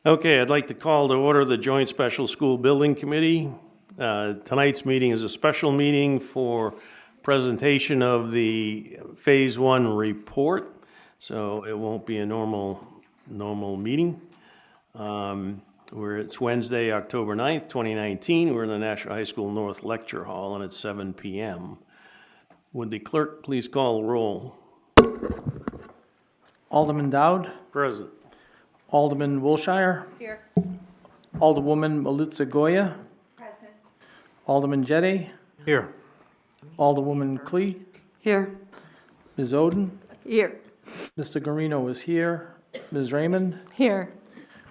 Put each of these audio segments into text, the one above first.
Okay, I'd like to call to order the Joint Special School Building Committee. Tonight's meeting is a special meeting for presentation of the Phase 1 report, so it won't be a normal meeting. It's Wednesday, October 9th, 2019. We're in the Nashua High School North Lecture Hall, and it's 7 p.m. Would the clerk please call the roll? Alderman Dowd. Present. Alderman Wilshire. Here. Alderwoman Malutza Goya. Present. Alderman Jette. Here. Alderwoman Klee. Here. Ms. Oden. Here. Mr. Guarino is here. Ms. Raymond. Here.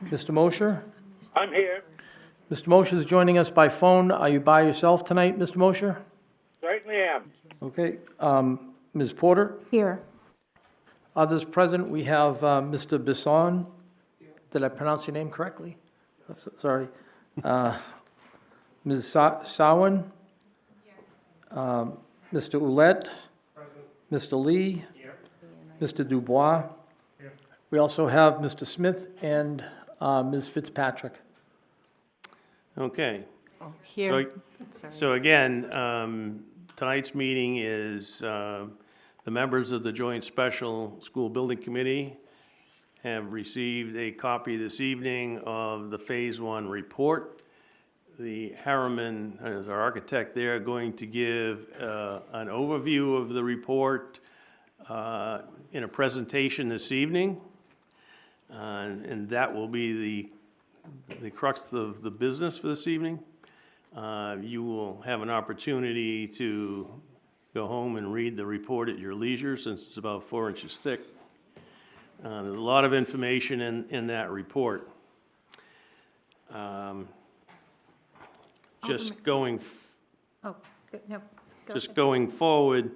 Mr. Mosher. I'm here. Mr. Mosher is joining us by phone. Are you by yourself tonight, Mr. Mosher? Certainly am. Okay. Ms. Porter. Here. Others present, we have Mr. Bisson. Did I pronounce your name correctly? Sorry. Ms. Sawan. Mr. Ouellette. Mr. Lee. Mr. Dubois. We also have Mr. Smith and Ms. Fitzpatrick. Okay. Here. So again, tonight's meeting is the members of the Joint Special School Building Committee have received a copy this evening of the Phase 1 report. The Harriman, as our architect there, going to give an overview of the report in a presentation this evening. And that will be the crux of the business for this evening. You will have an opportunity to go home and read the report at your leisure, since it's about 4 inches thick. There's a lot of information in that report. Going forward,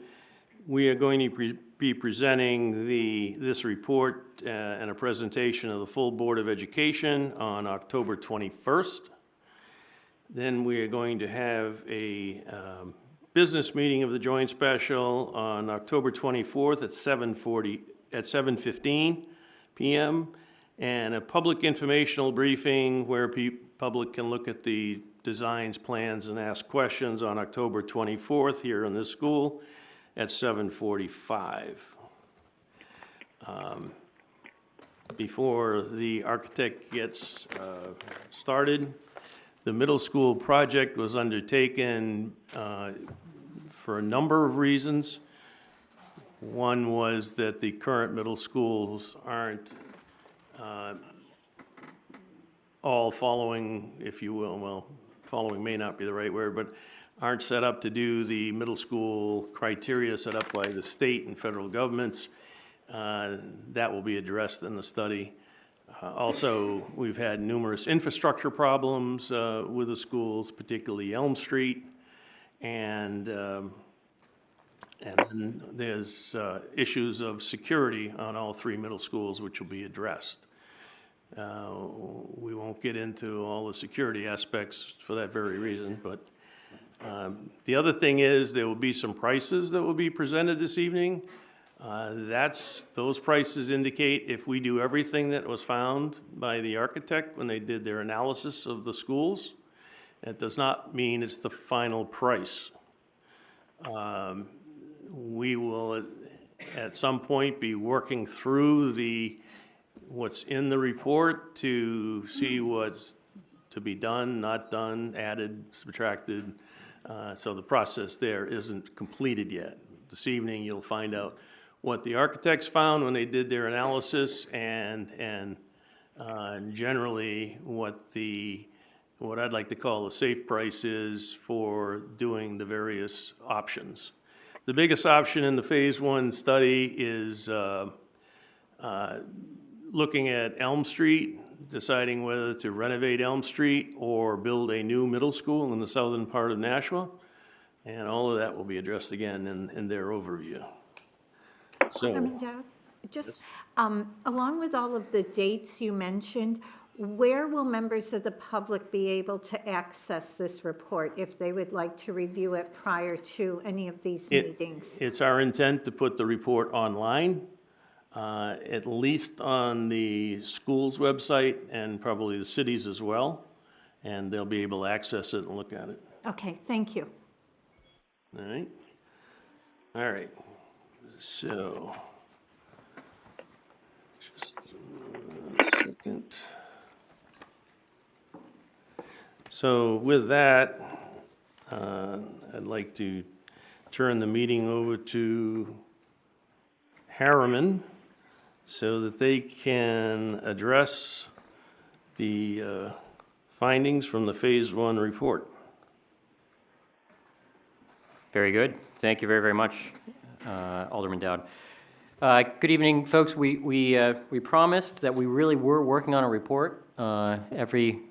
we are going to be presenting this report and a presentation of the full Board of Education on October 21st. Then we are going to have a business meeting of the Joint Special on October 24th at 7:15 p.m. and a public informational briefing where public can look at the designs, plans, and ask questions on October 24th here in this school at 7:45. Before the architect gets started, the middle school project was undertaken for a number of reasons. One was that the current middle schools aren't all following, if you will, well, following may not be the right word, but aren't set up to do the middle school criteria set up by the state and federal governments. That will be addressed in the study. Also, we've had numerous infrastructure problems with the schools, particularly Elm Street, and then there's issues of security on all 3 middle schools, which will be addressed. We won't get into all the security aspects for that very reason, but the other thing is there will be some prices that will be presented this evening. Those prices indicate if we do everything that was found by the architect when they did their analysis of the schools. It does not mean it's the final price. We will at some point be working through what's in the report to see what's to be done, not done, added, subtracted. So the process there isn't completed yet. This evening you'll find out what the architects found when they did their analysis and generally what I'd like to call the safe price is for doing the various options. The biggest option in the Phase 1 study is looking at Elm Street, deciding whether to renovate Elm Street or build a new middle school in the southern part of Nashua. And all of that will be addressed again in their overview. So, just along with all of the dates you mentioned, where will members of the public be able to access this report if they would like to review it prior to any of these meetings? It's our intent to put the report online. at least on the school's website and probably the city's as well, and they'll be able to access it and look at it. Okay, thank you. All right? All right. So, just a second. So with that, I'd like to turn the meeting over to Harriman so that they can address the findings from the Phase 1 report. Very good. Thank you very, very much, Alderman Dowd. Good evening, folks. We promised that we really were working on a report. Every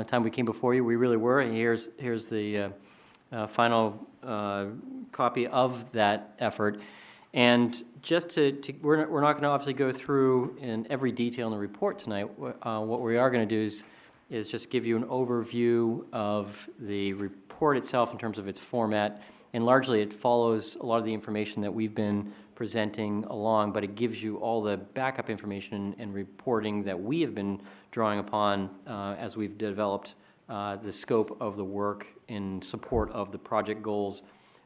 time we came before you, we really were. And here's the final copy of that effort. And just we're not going to obviously go through in every detail in the report tonight. What we are going to do is just give you an overview of the report itself in terms of its format. And largely, it follows a lot of the information that we've been presenting along, but it gives you all the backup information and reporting that we have been drawing upon as we've developed the scope of the work in support of the project goals.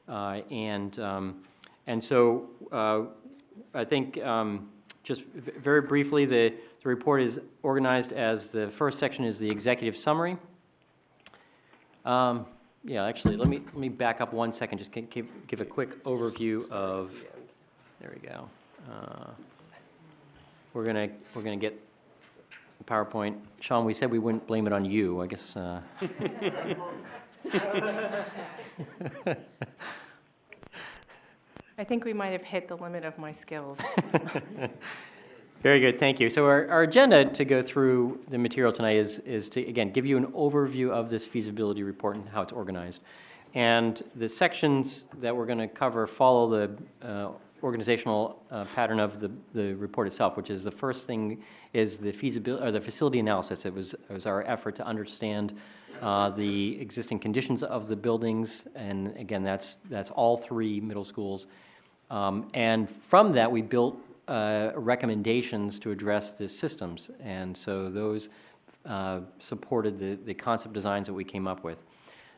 And so I think just very briefly, the report is organized as the first section is the executive summary. Yeah, actually, let me back up 1 second. Just give a quick overview of. There we go. We're gonna get the PowerPoint. Sean, we said we wouldn't blame it on you. I guess. I think we might have hit the limit of my skills. Very good, thank you. So our agenda to go through the material tonight is to, again, give you an overview of this feasibility report and how it's organized. And the sections that we're going to cover follow the organizational pattern of the report itself, which is the first thing is the feasibility or the facility analysis. It was our effort to understand the existing conditions of the buildings, and again, that's all 3 middle schools. And from that, we built recommendations to address the systems, and so those supported the concept designs that we came up with.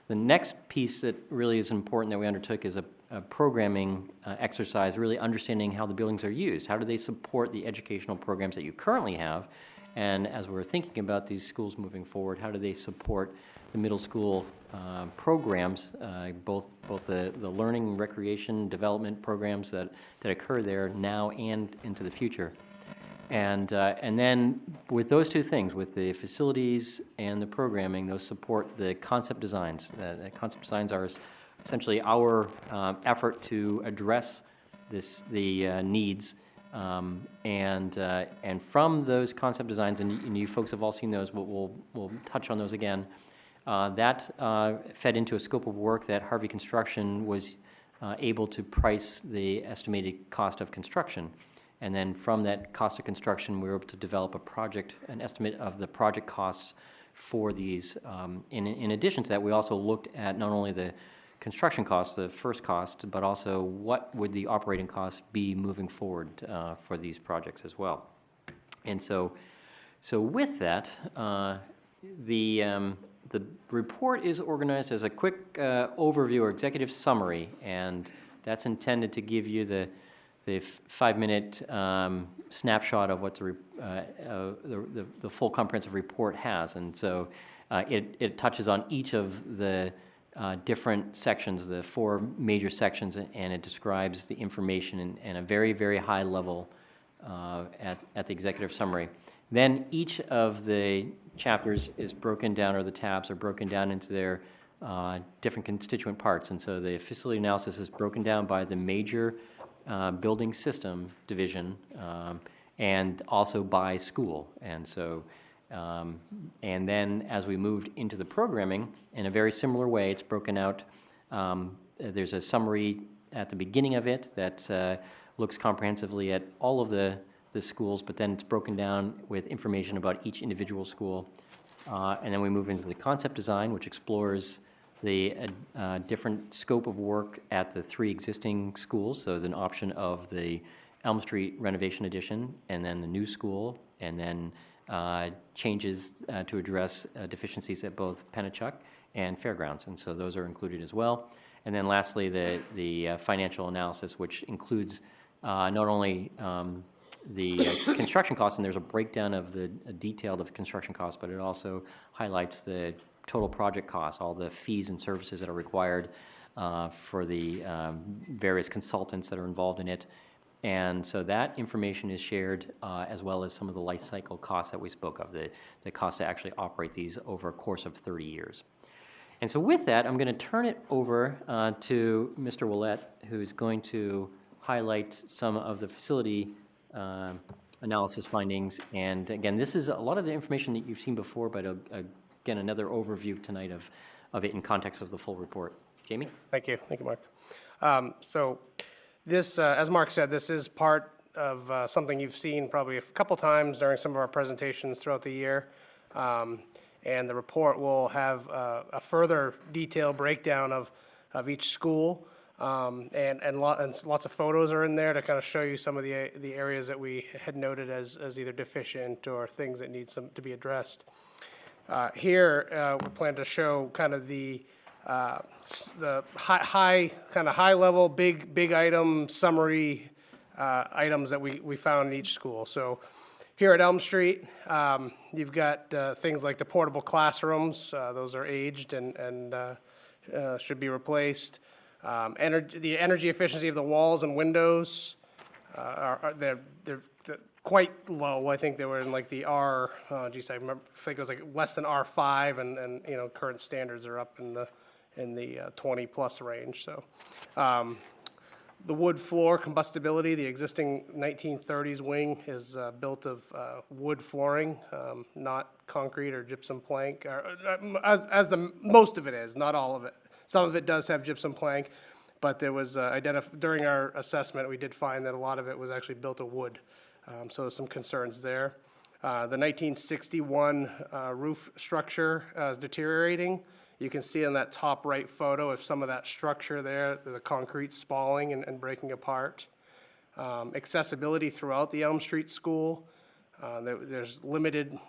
The next piece that really is important that we undertook is a programming exercise, really understanding how the buildings are used. How do they support the educational programs that you currently have? And as we're thinking about these schools moving forward, how do they support the middle school programs, both the learning and recreation development programs that occur there now and into the future. And then with those 2 things, with the facilities and the programming, those support the concept designs. The concept designs are essentially our effort to address the needs. And from those concept designs, and you folks have all seen those, we'll touch on those again. That fed into a scope of work that Harvey Construction was able to price the estimated cost of construction. And then from that cost of construction, we were able to develop an estimate of the project costs for these. In addition to that, we also looked at not only the construction costs, the first cost, but also what would the operating costs be moving forward for these projects as well. And so with that, the report is organized as a quick overview or executive summary, and that's intended to give you the 5-minute snapshot of what the full comprehensive report has. And so it touches on each of the different sections, the 4 major sections, and it describes the information in a very, very high level at the executive summary. Then each of the chapters is broken down, or the tabs are broken down into their different constituent parts. And so the facility analysis is broken down by the major building system division, and also by school. And so, and then as we moved into the programming, in a very similar way, it's broken out. There's a summary at the beginning of it that looks comprehensively at all of the schools, but then it's broken down with information about each individual school. And then we move into the concept design, which explores the different scope of work at the 3 existing schools, so an option of the Elm Street renovation addition, and then the new school, and then changes to address deficiencies at both Pennachuck and Fairgrounds, and so those are included as well. And then lastly, the financial analysis, which includes not only the construction costs, and there's a breakdown of the detail of construction costs, but it also highlights the total project costs, all the fees and services that are required for the various consultants that are involved in it. And so that information is shared as well as some of the life cycle costs that we spoke of, the cost to actually operate these over a course of 30 years. And so with that, I'm going to turn it over to Mr. Willett, who's going to highlight some of the facility analysis findings. And again, this is a lot of the information that you've seen before, but again, another overview tonight of it in context of the full report. Jamie? Thank you, Mark. So this, as Mark said, this is part of something you've seen probably a couple times during some of our presentations throughout the year. And the report will have a further detailed breakdown of each school. And lots of photos are in there to kind of show you some of the areas that we had noted as either deficient or things that need to be addressed. Here, we plan to show kind of the high level, big item summary items that we found in each school. So here at Elm Street, you've got things like the portable classrooms. Those are aged and should be replaced. The energy efficiency of the walls and windows they're quite low. I think they were in like the I think it was like less than R5, and you know, current standards are up in the 20 plus range. So the wood floor combustibility, the existing 1930s wing is built of wood flooring, not concrete or gypsum plank, as the most of it is, not all of it. Some of it does have gypsum plank, but there was during our assessment, we did find that a lot of it was actually built of wood. So there's some concerns there. The 1961 roof structure is deteriorating. You can see in that top right photo of some of that structure there, the concrete spalling and breaking apart. Accessibility throughout the Elm Street School. There's limited,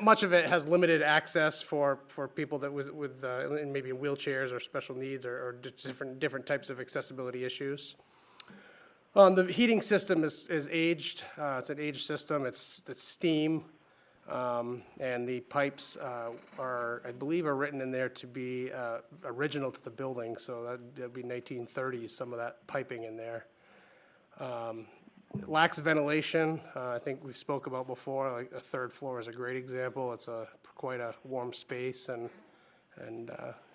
much of it has limited access for people that with maybe wheelchairs or special needs or different types of accessibility issues. The heating system is aged. It's an aged system. It's steam, and the pipes I believe, are written in there to be original to the building. So that'd be 1930s. Some of that piping in there. Lacks ventilation. I think we spoke about before. Like a third floor is a great example. It's quite a warm space and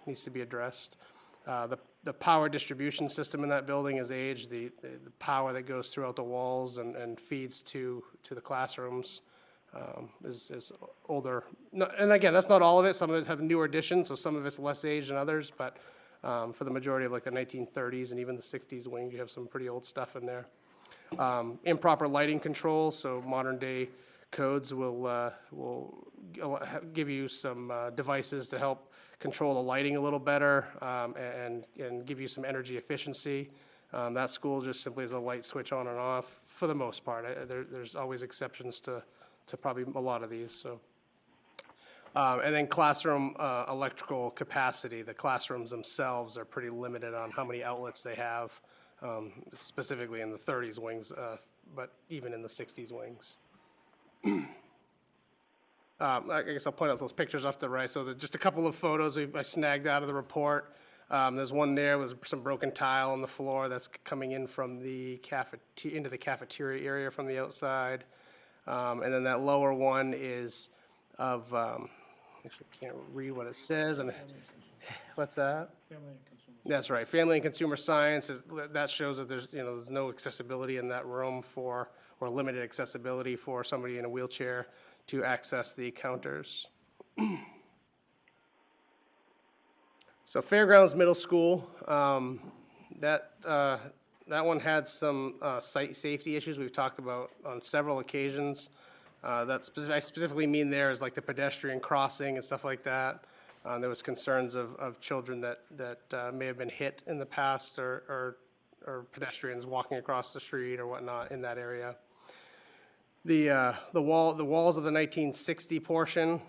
needs to be addressed. The power distribution system in that building is aged. The power that goes throughout the walls and feeds to the classrooms is older. And again, that's not all of it. Some of it have newer additions, so some of it's less aged than others. But for the majority of like the 1930s and even the 60s wing, you have some pretty old stuff in there. Improper lighting control, so modern day codes will give you some devices to help control the lighting a little better and give you some energy efficiency. That school just simply is a light switch on and off for the most part. There's always exceptions to probably a lot of these. So, and then classroom electrical capacity. The classrooms themselves are pretty limited on how many outlets they have. Specifically in the 30s wings, but even in the 60s wings. I guess I'll point out those pictures off to the right. So just a couple of photos I snagged out of the report. There's one there with some broken tile on the floor that's coming in from the into the cafeteria area from the outside. And then that lower one is of, actually I can't read what it says. What's that? That's right. Family and Consumer Science, that shows that there's no accessibility in that room or limited accessibility for somebody in a wheelchair to access the counters. So Fairgrounds Middle School, that one had some site safety issues we've talked about on several occasions. I specifically mean there is like the pedestrian crossing and stuff like that. There was concerns of children that may have been hit in the past or or pedestrians walking across the street or whatnot in that area. The walls of the 1960 portion,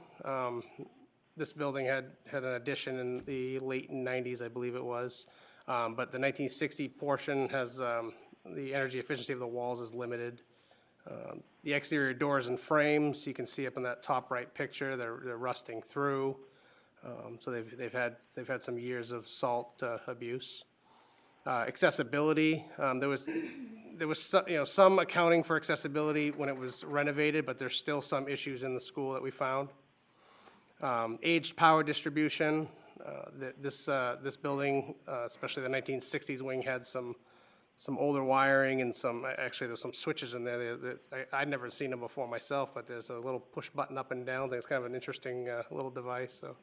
this building had an addition in the late 90s, I believe it was. But the 1960 portion has, the energy efficiency of the walls is limited. The exterior doors and frames, you can see up in that top right picture, they're rusting through. So they've had some years of salt abuse. Accessibility, there was some accounting for accessibility when it was renovated, but there's still some issues in the school that we found. Aged power distribution, this building, especially the 1960s wing, had some older wiring and actually there's some switches in there. I'd never seen them before myself, but there's a little push button up and down thing. It's kind of an interesting little device. So,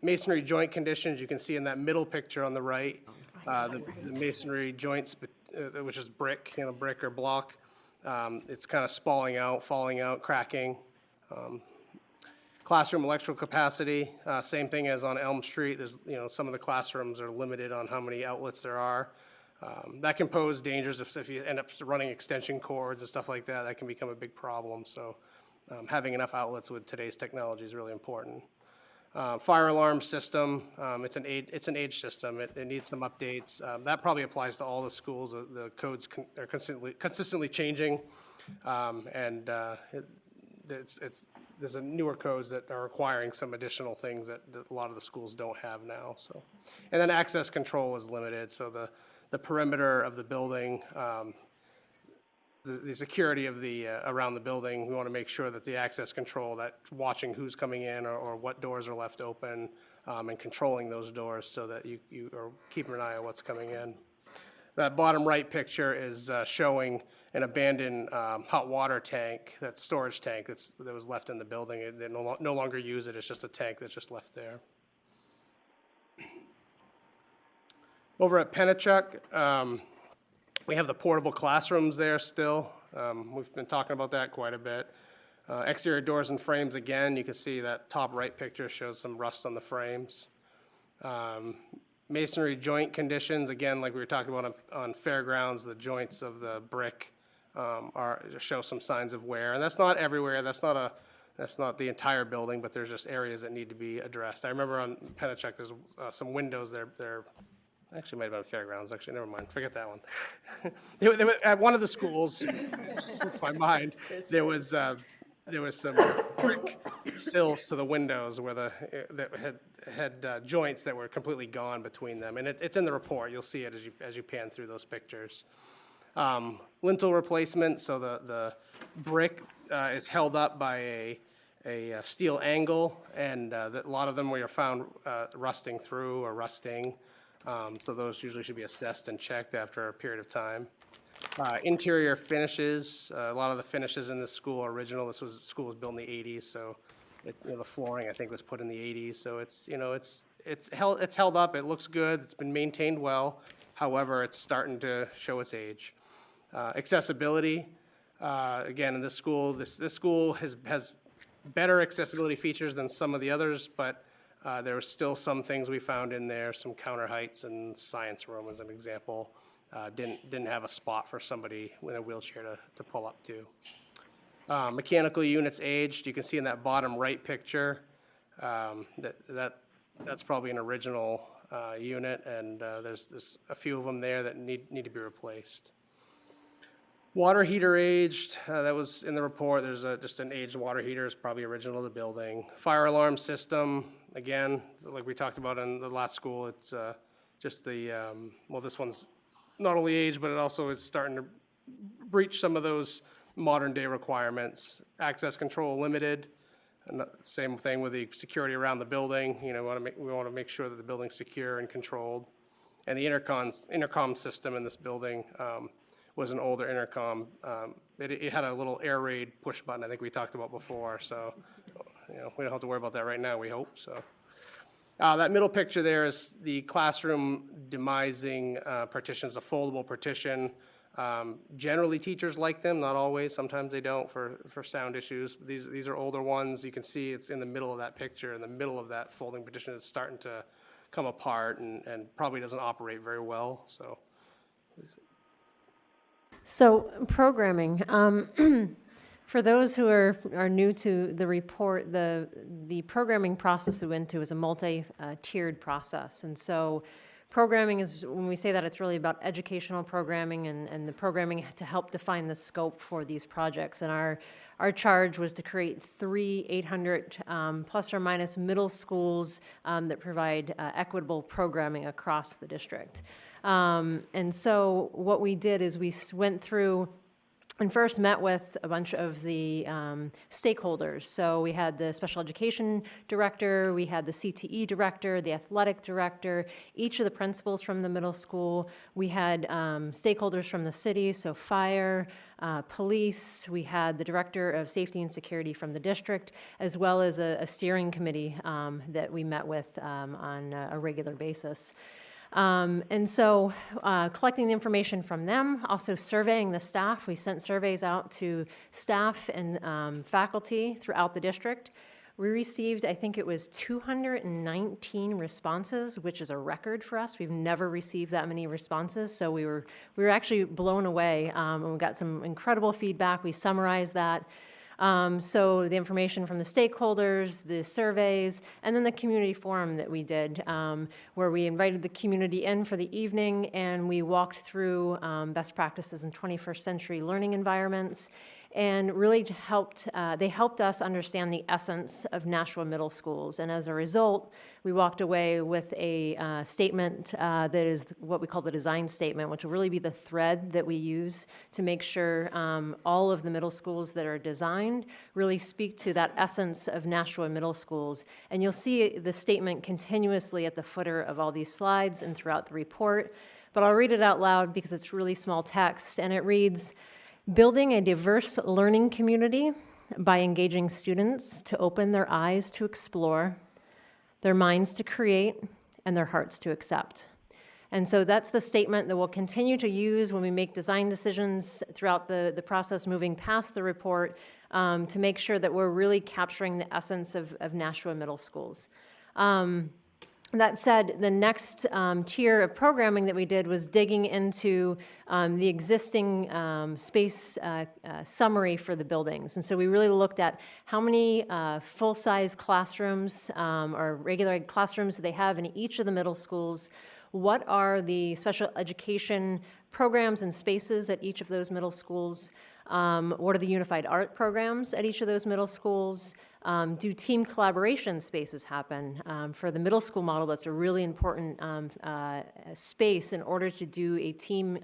masonry joint conditions, you can see in that middle picture on the right, the masonry joints, which is brick, brick or block. It's kind of falling out, cracking. Classroom electrical capacity, same thing as on Elm Street. There's, some of the classrooms are limited on how many outlets there are. That can pose dangers if you end up running extension cords and stuff like that. That can become a big problem. So having enough outlets with today's technology is really important. Fire alarm system, it's an age system. It needs some updates. That probably applies to all the schools. The codes are consistently changing, and there's a newer codes that are requiring some additional things that a lot of the schools don't have now. So, and then access control is limited. So the perimeter of the building, the security of the around the building, we want to make sure that the access control, that watching who's coming in or what doors are left open, and controlling those doors so that you are keeping an eye on what's coming in. That bottom right picture is showing an abandoned hot water tank, that storage tank that was left in the building. They no longer use it. It's just a tank that's just left there. Over at Pennachuck, we have the portable classrooms there still. We've been talking about that quite a bit. Exterior doors and frames, again, you can see that top right picture shows some rust on the frames. Masonry joint conditions, again, like we were talking about on Fairgrounds, the joints of the brick show some signs of wear. And that's not everywhere. That's not the entire building, but there's just areas that need to be addressed. I remember on Pennachuck, there's some windows there. Actually, might have been Fairgrounds. Actually, never mind. Forget that one. They were, at one of the schools, slipped my mind, there was some brick sills to the windows where that had joints that were completely gone between them, and it's in the report. You'll see it as you pan through those pictures. Lintel replacement. So the brick is held up by a steel angle, and a lot of them were found rusting through or rusting. So those usually should be assessed and checked after a period of time. Interior finishes, a lot of the finishes in this school are original. School was built in the 80s, so the flooring I think was put in the 80s. So it's held up. It looks good. It's been maintained well. However, it's starting to show its age. Accessibility, again, in this school, this school has better accessibility features than some of the others, but there were still some things we found in there, some counter heights, and science room as an example. Didn't have a spot for somebody in a wheelchair to pull up to. Mechanical units aged. You can see in that bottom right picture that's probably an original unit, and there's a few of them there that need to be replaced. Water heater aged, that was in the report. There's just an aged water heater. It's probably original to the building. Fire alarm system, again, like we talked about in the last school, it's just this one's not only aged, but it also is starting to breach some of those modern day requirements. Access control limited, and same thing with the security around the building. We want to make sure that the building's secure and controlled. And the intercom system in this building was an older intercom. It had a little air raid push button I think we talked about before, so we don't have to worry about that right now, we hope. So that middle picture there is the classroom demising partitions, a foldable partition. Generally teachers like them, not always, sometimes they don't for sound issues. These are older ones. You can see it's in the middle of that picture, in the middle of that folding partition. It's starting to come apart and probably doesn't operate very well, so. So programming, for those who are new to the report, the programming process that we went to is a multi-tiered process. And so programming is, when we say that, it's really about educational programming and the programming to help define the scope for these projects. And our charge was to create 3 800 plus or minus middle schools that provide equitable programming across the district. And so what we did is we went through and first met with a bunch of the stakeholders. So we had the special education director, we had the CTE director, the athletic director, each of the principals from the middle school. We had stakeholders from the city, so fire, police. We had the director of safety and security from the district, as well as a steering committee that we met with on a regular basis. And so collecting the information from them, also surveying the staff. We sent surveys out to staff and faculty throughout the district. We received, I think it was 219 responses, which is a record for us. We've never received that many responses, so we were actually blown away, and we got some incredible feedback. We summarized that. So the information from the stakeholders, the surveys, and then the community forum that we did, where we invited the community in for the evening and we walked through best practices in 21st century learning environments, and really they helped us understand the essence of Nashua middle schools. And as a result, we walked away with a statement that is what we call the design statement, which will really be the thread that we use to make sure all of the middle schools that are designed really speak to that essence of Nashua middle schools. And you'll see the statement continuously at the footer of all these slides and throughout the report. But I'll read it out loud because it's really small text, and it reads, "Building a diverse learning community by engaging students to open their eyes to explore, their minds to create, and their hearts to accept." And so that's the statement that we'll continue to use when we make design decisions throughout the process, moving past the report, to make sure that we're really capturing the essence of Nashua middle schools. That said, the next tier of programming that we did was digging into the existing space summary for the buildings. And so we really looked at how many full-size classrooms or regular classrooms do they have in each of the middle schools. What are the special education programs and spaces at each of those middle schools? What are the unified art programs at each of those middle schools? Do team collaboration spaces happen? For the middle school model, that's a really important space in order to do a team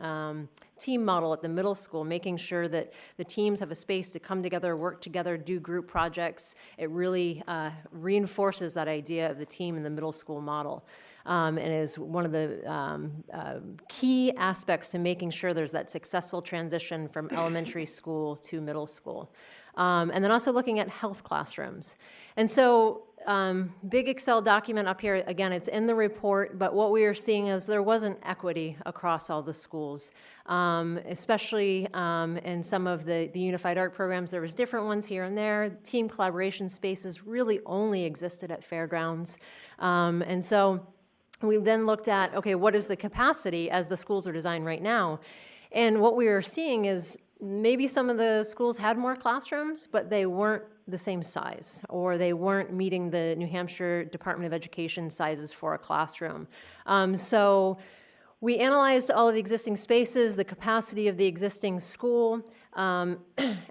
model at the middle school, making sure that the teams have a space to come together, work together, do group projects. It really reinforces that idea of the team in the middle school model. And is one of the key aspects to making sure there's that successful transition from elementary school to middle school. And then also looking at health classrooms. And so big Excel document up here, again, it's in the report, but what we are seeing is there wasn't equity across all the schools, especially in some of the unified art programs. There was different ones here and there. Team collaboration spaces really only existed at fairgrounds. And so we then looked at, okay, what is the capacity as the schools are designed right now? And what we are seeing is maybe some of the schools had more classrooms, but they weren't the same size, or they weren't meeting the New Hampshire Department of Education sizes for a classroom. So we analyzed all of the existing spaces, the capacity of the existing school, and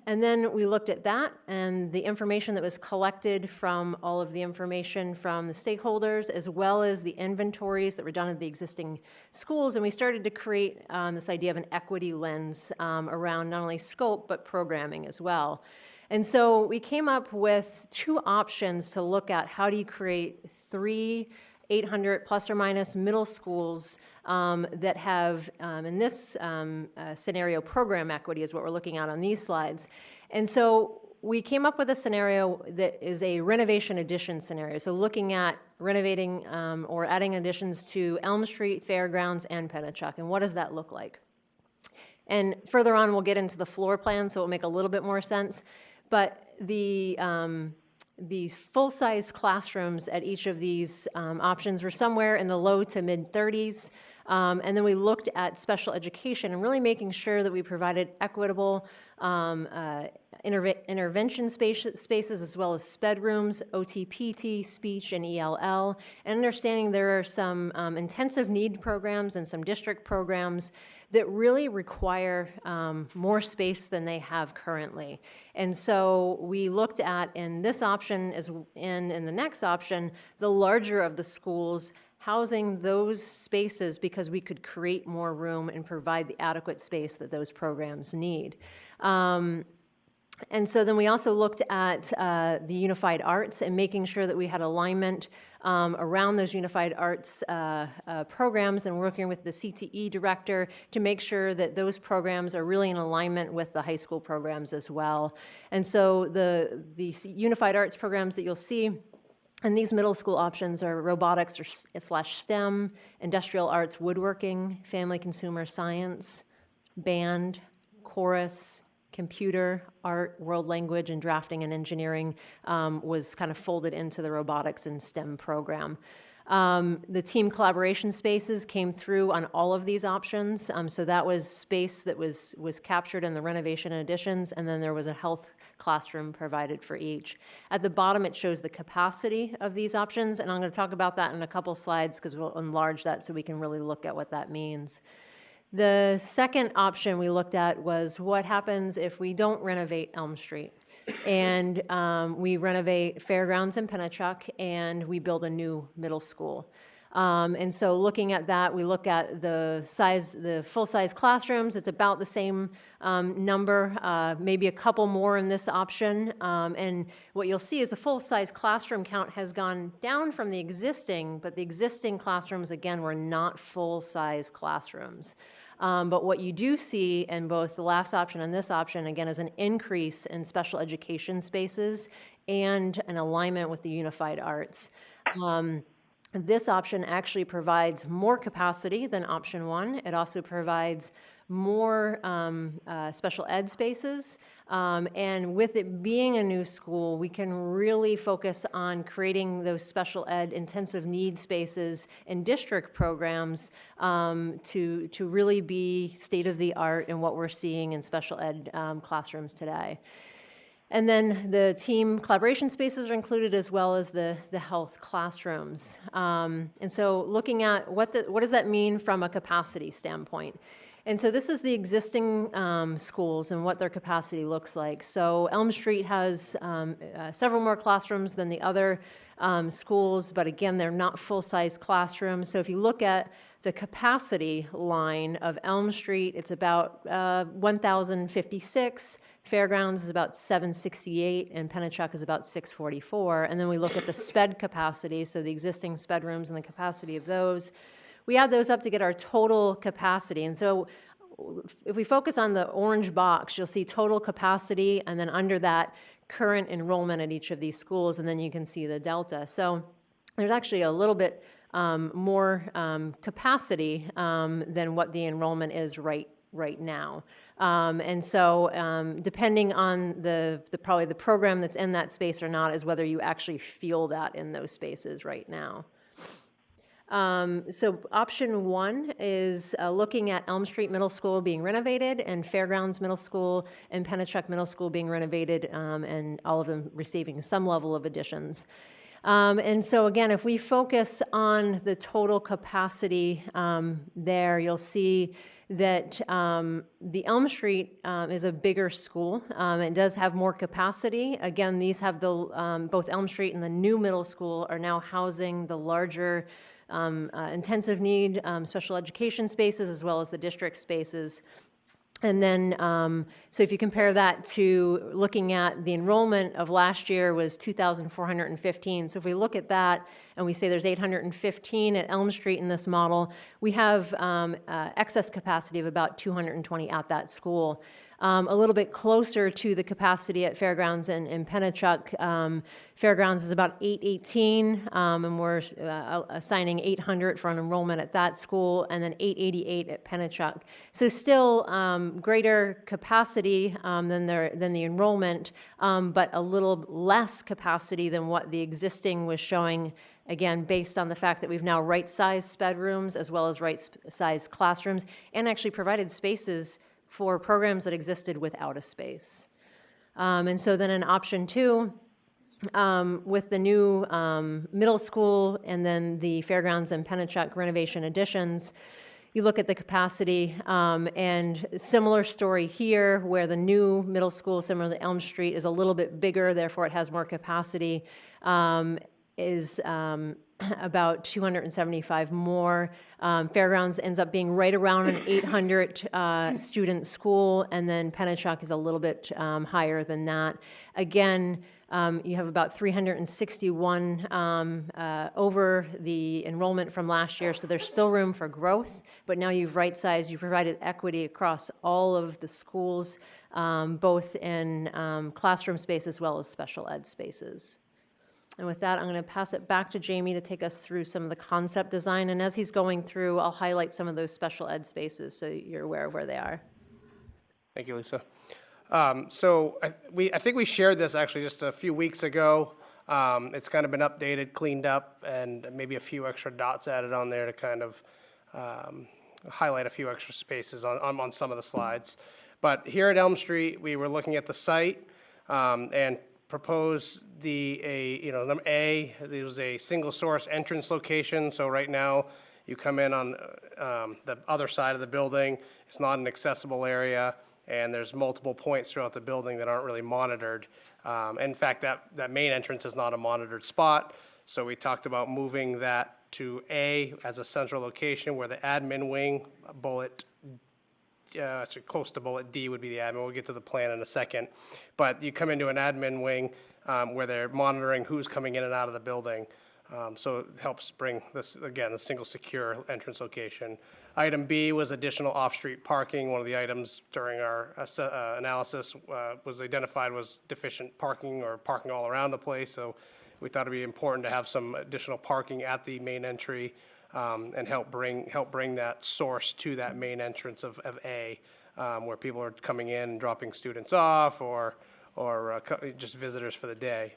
then we looked at that and the information that was collected from all of the information from the stakeholders, as well as the inventories that were done at the existing schools, and we started to create this idea of an equity lens around not only scope, but programming as well. And so we came up with 2 options to look at how do you create 3 800 plus or minus middle schools that have, in this scenario, program equity is what we're looking at on these slides. And so we came up with a scenario that is a renovation addition scenario. So looking at renovating or adding additions to Elm Street, Fairgrounds, and Pennachuck. And what does that look like? And further on, we'll get into the floor plan, so it'll make a little bit more sense. But the these full-size classrooms at each of these options were somewhere in the low to mid-30s. And then we looked at special education and really making sure that we provided equitable intervention spaces as well as SPED rooms, OTPT, speech, and ELL, and understanding there are some intensive need programs and some district programs that really require more space than they have currently. And so we looked at, in this option as in the next option, the larger of the schools housing those spaces because we could create more room and provide the adequate space that those programs need. And so then we also looked at the unified arts and making sure that we had alignment around those unified arts programs, and working with the CTE director to make sure that those programs are really in alignment with the high school programs as well. And so the unified arts programs that you'll see and these middle school options are robotics or / STEM, industrial arts, woodworking, family consumer science, band, chorus, computer, art, world language, and drafting and engineering was kind of folded into the robotics and STEM program. The team collaboration spaces came through on all of these options. So that was space that was captured in the renovation and additions, and then there was a health classroom provided for each. At the bottom, it shows the capacity of these options, and I'm going to talk about that in a couple slides because we'll enlarge that so we can really look at what that means. The second option we looked at was what happens if we don't renovate Elm Street and we renovate Fairgrounds and Pennachuck and we build a new middle school. And so looking at that, we look at the full-size classrooms. It's about the same number, maybe a couple more in this option. And what you'll see is the full-size classroom count has gone down from the existing, but the existing classrooms, again, were not full-size classrooms. But what you do see in both the last option and this option, again, is an increase in special education spaces and an alignment with the unified arts. This option actually provides more capacity than option one. It also provides more special ed spaces. And with it being a new school, we can really focus on creating those special ed intensive need spaces in district programs to really be state of the art in what we're seeing in special ed classrooms today. And then the team collaboration spaces are included, as well as the health classrooms. And so looking at what does that mean from a capacity standpoint? And so this is the existing schools and what their capacity looks like. So Elm Street has several more classrooms than the other schools, but again, they're not full-size classrooms. So if you look at the capacity line of Elm Street, it's about 1,056. Fairgrounds is about 768, and Pennachuck is about 644. And then we look at the SPED capacity, so the existing SPED rooms and the capacity of those. We add those up to get our total capacity. And so if we focus on the orange box, you'll see total capacity, and then under that, current enrollment at each of these schools, and then you can see the delta. So there's actually a little bit more capacity than what the enrollment is right now. And so depending on probably the program that's in that space or not is whether you actually feel that in those spaces right now. So option one is looking at Elm Street Middle School being renovated and Fairgrounds Middle School and Pennachuck Middle School being renovated, and all of them receiving some level of additions. And so again, if we focus on the total capacity there, you'll see that the Elm Street is a bigger school. It does have more capacity. Again, these have both Elm Street and the new middle school are now housing the larger intensive need special education spaces as well as the district spaces. And then, so if you compare that to looking at the enrollment of last year was 2,415. So if we look at that and we say there's 815 at Elm Street in this model, we have excess capacity of about 220 at that school. a little bit closer to the capacity at Fairgrounds and Pennachuck. Fairgrounds is about 818, and we're assigning 800 for an enrollment at that school, and then 888 at Pennachuck. So still greater capacity than the enrollment, but a little less capacity than what the existing was showing, again, based on the fact that we've now right-sized sped rooms as well as right-sized classrooms, and actually provided spaces for programs that existed without a space. And so then in option 2, with the new middle school and then the Fairgrounds and Pennachuck renovation additions, you look at the capacity, and similar story here, where the new middle school, similar to Elm Street, is a little bit bigger, therefore it has more capacity, is about 275 more. Fairgrounds ends up being right around an 800 student school, and then Pennachuck is a little bit higher than that. Again, you have about 361 over the enrollment from last year, so there's still room for growth, but now you've right-sized, you provided equity across all of the schools, both in classroom space as well as special ed spaces. And with that, I'm going to pass it back to Jamie to take us through some of the concept design, and as he's going through, I'll highlight some of those special ed spaces so you're aware of where they are. Thank you, Lisa. So I think we shared this actually just a few weeks ago. It's kind of been updated, cleaned up, and maybe a few extra dots added on there to kind of highlight a few extra spaces on some of the slides. But here at Elm Street, we were looking at the site and proposed number A, there was a single source entrance location. So right now, you come in on the other side of the building. It's not an accessible area, and there's multiple points throughout the building that aren't really monitored. In fact, that main entrance is not a monitored spot, so we talked about moving that to A as a central location where the admin wing, so close to bullet D would be the admin. We'll get to the plan in a second. But you come into an admin wing where they're monitoring who's coming in and out of the building. So it helps bring this, again, a single secure entrance location. Item B was additional off-street parking. One of the items during our analysis was identified was deficient parking or parking all around the place. So we thought it'd be important to have some additional parking at the main entry and help bring that source to that main entrance of A, where people are coming in and dropping students off or just visitors for the day.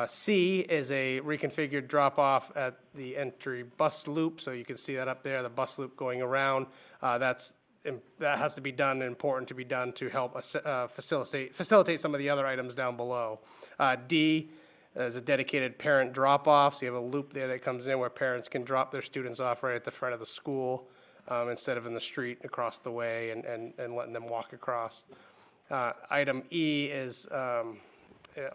C is a reconfigured drop-off at the entry bus loop, so you can see that up there, the bus loop going around. That has to be done, important to be done to help facilitate some of the other items down below. D is a dedicated parent drop-off, so you have a loop there that comes in where parents can drop their students off right at the front of the school instead of in the street across the way and letting them walk across. Item E is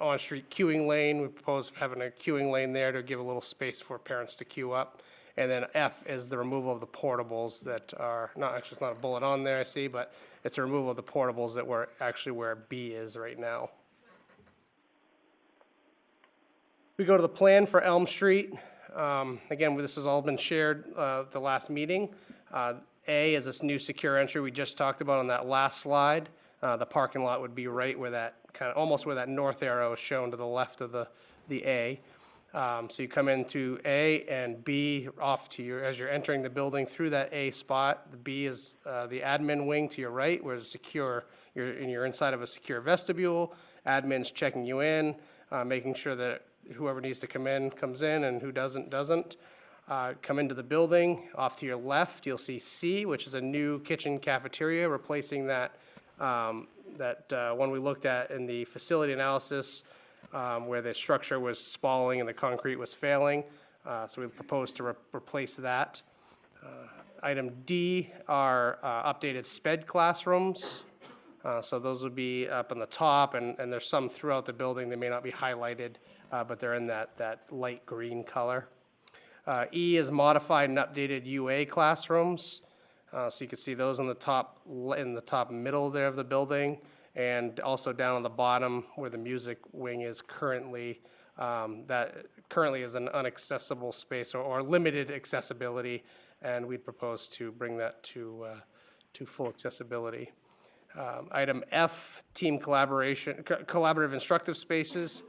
on-street queuing lane. We propose having a queuing lane there to give a little space for parents to queue up. And then F is the removal of the portables that are, it's not a bullet on there, I see, but it's a removal of the portables that were actually where B is right now. We go to the plan for Elm Street. Again, this has all been shared the last meeting. A is this new secure entry we just talked about on that last slide. The parking lot would be right where that almost where that north arrow is shown to the left of the A. So you come into A and B off to as you're entering the building through that A spot. The B is the admin wing to your right, where it's secure. You're inside of a secure vestibule. Admin's checking you in, making sure that whoever needs to come in comes in, and who doesn't. Come into the building. Off to your left, you'll see C, which is a new kitchen cafeteria, replacing that one we looked at in the facility analysis where the structure was spalling and the concrete was failing. So we proposed to replace that. Item D are updated SPED classrooms. So those would be up on the top, and there's some throughout the building. They may not be highlighted, but they're in that light green color. E is modified and updated UA classrooms. So you can see those in the top middle there of the building, and also down on the bottom where the music wing is currently. That currently is an inaccessible space or limited accessibility, and we'd propose to bring that to full accessibility. Item F, team collaboration, collaborative instructive spaces.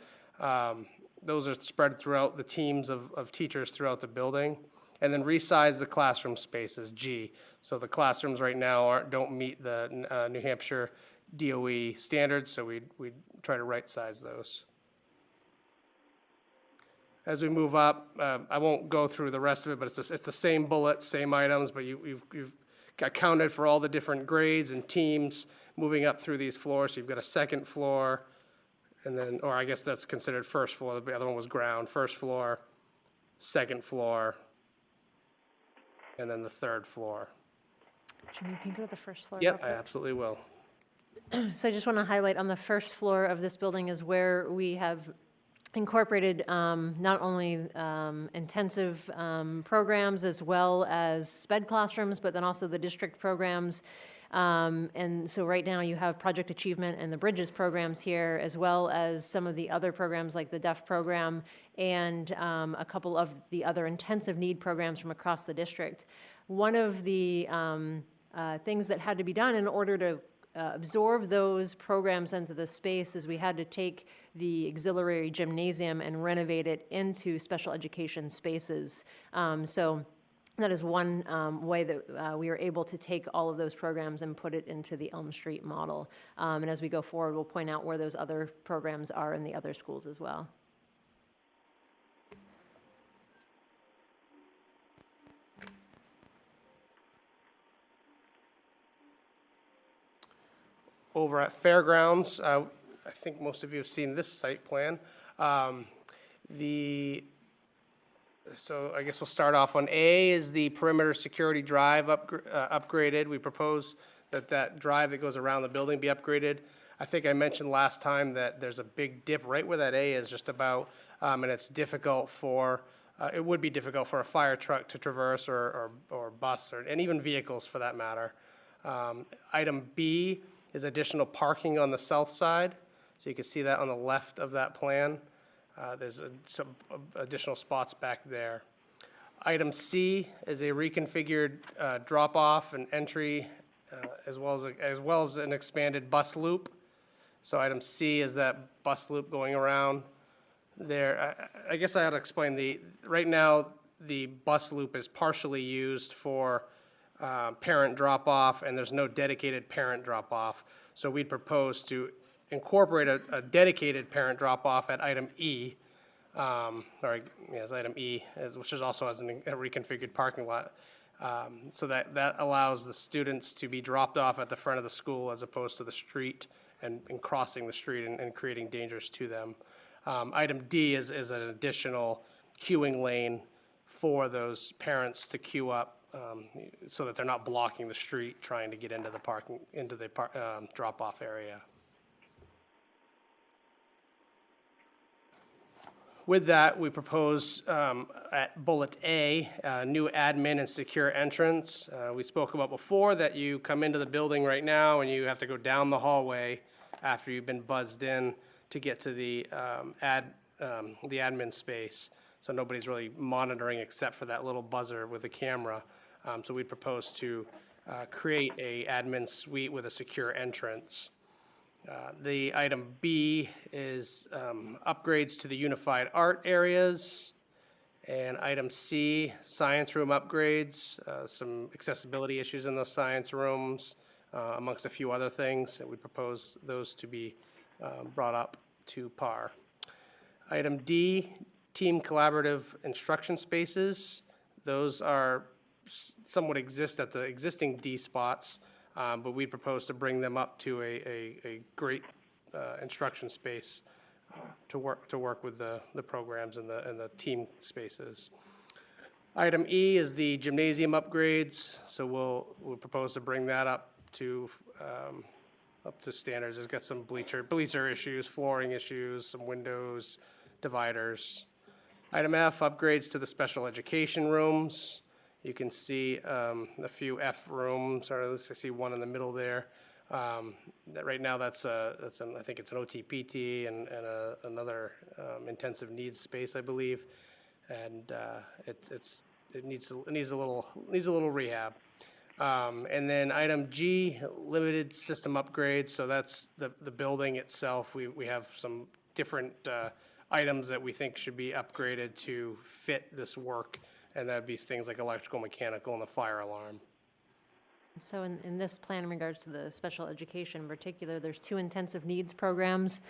Those are spread throughout the teams of teachers throughout the building. And then resize the classroom spaces, G. So the classrooms right now don't meet the New Hampshire DOE standards, so we'd try to right-size those. As we move up, I won't go through the rest of it, but it's the same bullets, same items, but you've accounted for all the different grades and teams moving up through these floors. So you've got a second floor, and then, or I guess that's considered first floor. The other one was ground. First floor, second floor, and then the third floor. Jimmy, can you go to the first floor? Yep, real I quick? absolutely will. So I just want to highlight on the first floor of this building is where we have incorporated not only intensive programs as well as SPED classrooms, but then also the district programs. And so right now you have Project Achievement and the Bridges programs here, as well as some of the other programs like the DEF program and a couple of the other intensive need programs from across the district. One of the things that had to be done in order to absorb those programs into the space is we had to take the auxiliary gymnasium and renovate it into special education spaces. So that is one way that we are able to take all of those programs and put it into the Elm Street model. And as we go forward, we'll point out where those other programs are in the other schools as well. Over at Fairgrounds, I think most of you have seen this site plan. So I guess we'll start off on A is the perimeter security drive upgraded. We propose that drive that goes around the building be upgraded. I think I mentioned last time that there's a big dip right where that A is just about, and it's difficult for, it would be difficult for a fire truck to traverse or bus and even vehicles for that matter. Item B is additional parking on the south side. So you can see that on the left of that plan. There's some additional spots back there. Item C is a reconfigured drop-off and entry, as well as an expanded bus loop. So item C is that bus loop going around there. I guess I ought to explain right now the bus loop is partially used for parent drop-off, and there's no dedicated parent drop-off. So we'd propose to incorporate a dedicated parent drop-off at item E, item E, which also has a reconfigured parking lot. So that allows the students to be dropped off at the front of the school as opposed to the street and crossing the street and creating dangers to them. Item D is an additional queuing lane for those parents to queue up so that they're not blocking the street trying to get into the drop-off area. With that, we propose at bullet A, new admin and secure entrance. We spoke about before that you come into the building right now and you have to go down the hallway after you've been buzzed in to get to the admin space. So nobody's really monitoring except for that little buzzer with the camera. So we propose to create a admin suite with a secure entrance. The item B is upgrades to the unified art areas. And item C, science room upgrades, some accessibility issues in those science rooms, amongst a few other things. And we propose those to be brought up to par. Item D, team collaborative instruction spaces. Those are somewhat exist at the existing D spots, but we propose to bring them up to a great instruction space to work with the programs and the team spaces. Item E is the gymnasium upgrades, so we'll propose to bring that up to standards. It's got some bleacher issues, flooring issues, some windows, dividers. Item F, upgrades to the special education rooms. You can see a few F rooms, or at least I see one in the middle there. That right now I think it's an OTPT and another intensive needs space, I believe, and it needs a little rehab. And then item G, limited system upgrades, so that's the building itself. We have some different items that we think should be upgraded to fit this work, and that'd be things like electrical, mechanical, and the fire alarm. So in this plan, in regards to the special education in particular, there's 2 intensive needs programs,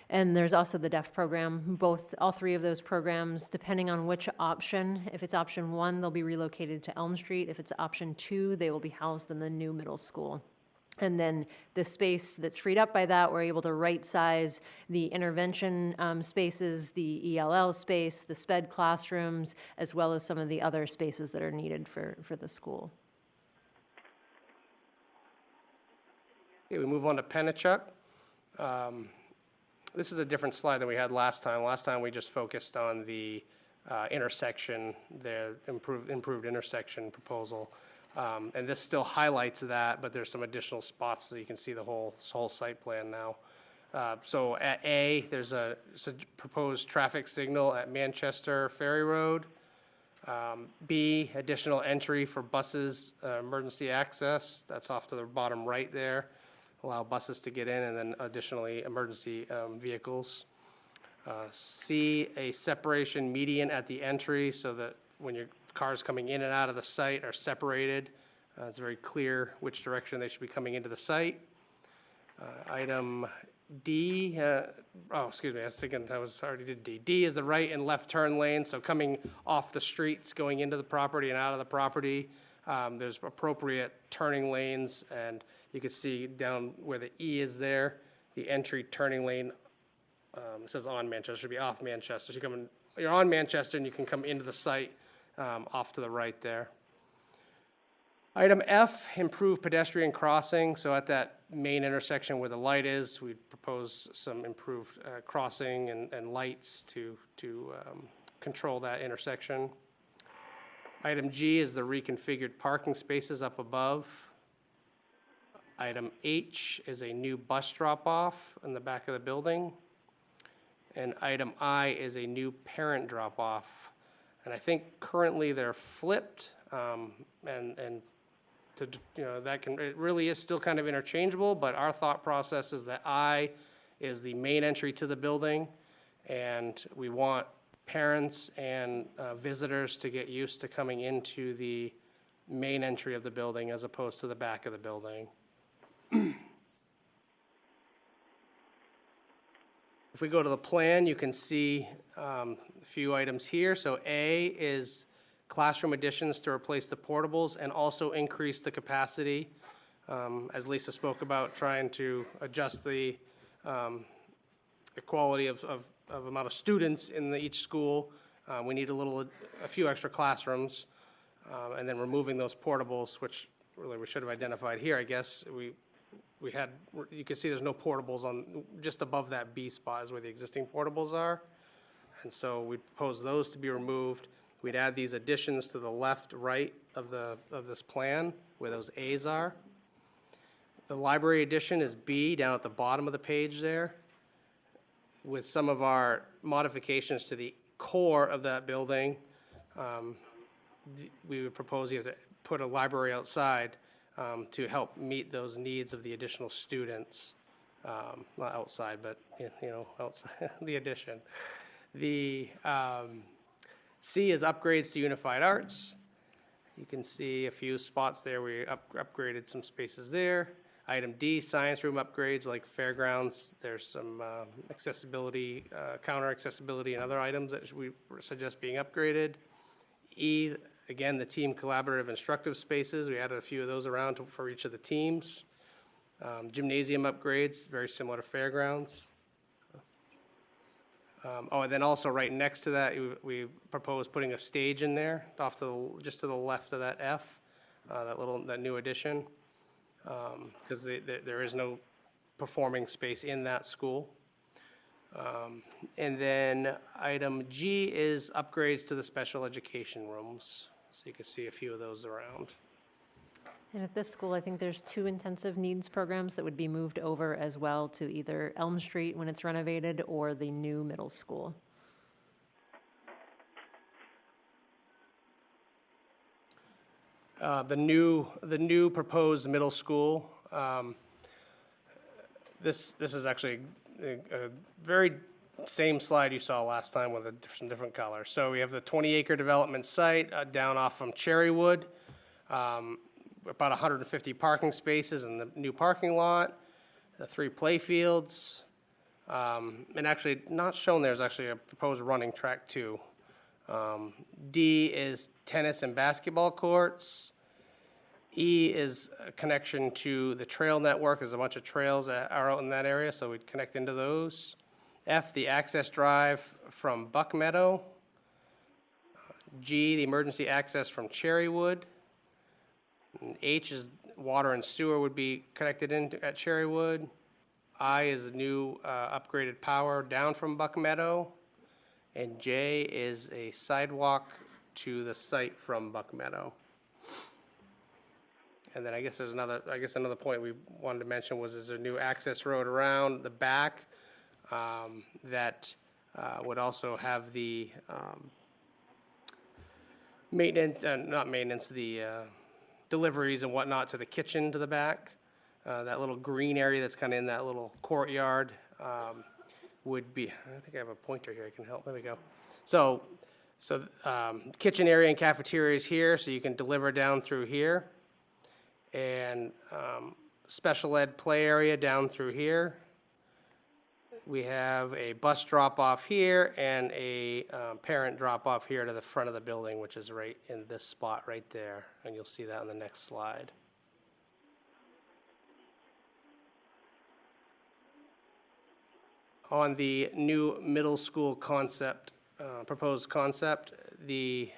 and there's also the deaf program. All 3 of those programs, depending on which option, if it's option 1, they'll be relocated to Elm Street. If it's option 2, they will be housed in the new middle school. And then the space that's freed up by that, we're able to right-size the intervention spaces, the ELL space, the SPED classrooms, as well as some of the other spaces that are needed for the school. Okay, we move on to Pennachuck. This is a different slide than we had last time. Last time we just focused on the intersection, the improved intersection proposal. And this still highlights that, but there's some additional spots so you can see the whole site plan now. So at A, there's a proposed traffic signal at Manchester Ferry Road. B, additional entry for buses, emergency access. That's off to the bottom right there. Allow buses to get in, and then additionally emergency vehicles. C, a separation median at the entry so that when your cars coming in and out of the site are separated, it's very clear which direction they should be coming into the site. Item D, excuse me, I was thinking I already did D. D is the right and left turn lane, so coming off the streets, going into the property and out of the property. There's appropriate turning lanes, and you can see down where the E is there, the entry turning lane, it says on Manchester, should be off Manchester. So you're on Manchester and you can come into the site off to the right there. Item F, improve pedestrian crossing. So at that main intersection where the light is, we propose some improved crossing and lights to control that intersection. Item G is the reconfigured parking spaces up above. Item H is a new bus drop-off in the back of the building. And item I is a new parent drop-off. And I think currently they're flipped, and to, it really is still kind of interchangeable, but our thought process is that I is the main entry to the building, and we want parents and visitors to get used to coming into the main entry of the building as opposed to the back of the building. If we go to the plan, you can see a few items here. So A is classroom additions to replace the portables and also increase the capacity. As Lisa spoke about, trying to adjust the equality of amount of students in each school. We need a few extra classrooms, and then removing those portables, which really we should have identified here, I guess. We had, you can see there's no portables on, just above that B spot is where the existing portables are. And so we propose those to be removed. We'd add these additions to the left, right of this plan where those A's are. The library addition is B down at the bottom of the page there, with some of our modifications to the core of that building. We would propose you have to put a library outside to help meet those needs of the additional students. Not outside, but outside the addition. The C is upgrades to Unified Arts. You can see a few spots there. We upgraded some spaces there. Item D, science room upgrades like fairgrounds. There's some accessibility, counter accessibility and other items that we suggest being upgraded. E, again, the team collaborative instructive spaces. We added a few of those around for each of the teams. Gymnasium upgrades, very similar to fairgrounds. And then also right next to that, we propose putting a stage in there, just to the left of that F, that new addition, because there is no performing space in that school. And then item G is upgrades to the special education rooms. So you can see a few of those around. And at this school, I think there's 2 intensive needs programs that would be moved over as well to either Elm Street when it's renovated or the new middle school. the new proposed middle school. This is actually a very same slide you saw last time with some different colors. So we have the 20-acre development site down off from Cherrywood, about 150 parking spaces in the new parking lot, the 3 play fields, and actually not shown there's actually a proposed running track too. D is tennis and basketball courts. E is a connection to the trail network. There's a bunch of trails that are out in that area, so we'd connect into those. F, the access drive from Buck Meadow. G, the emergency access from Cherrywood. And H is water and sewer would be connected in at Cherrywood. I is a new upgraded power down from Buck Meadow. And J is a sidewalk to the site from Buck Meadow. And then I guess another point we wanted to mention was there's a new access road around the back that would also have the deliveries and whatnot to the kitchen to the back. That little green area that's kind of in that little courtyard would be, I think I have a pointer here, I can help, there we go. So kitchen area and cafeteria is here, so you can deliver down through here. And special ed play area down through here. We have a bus drop-off here and a parent drop-off here to the front of the building, which is right in this spot right there. And you'll see that on the next slide. On the new middle school concept, proposed concept, the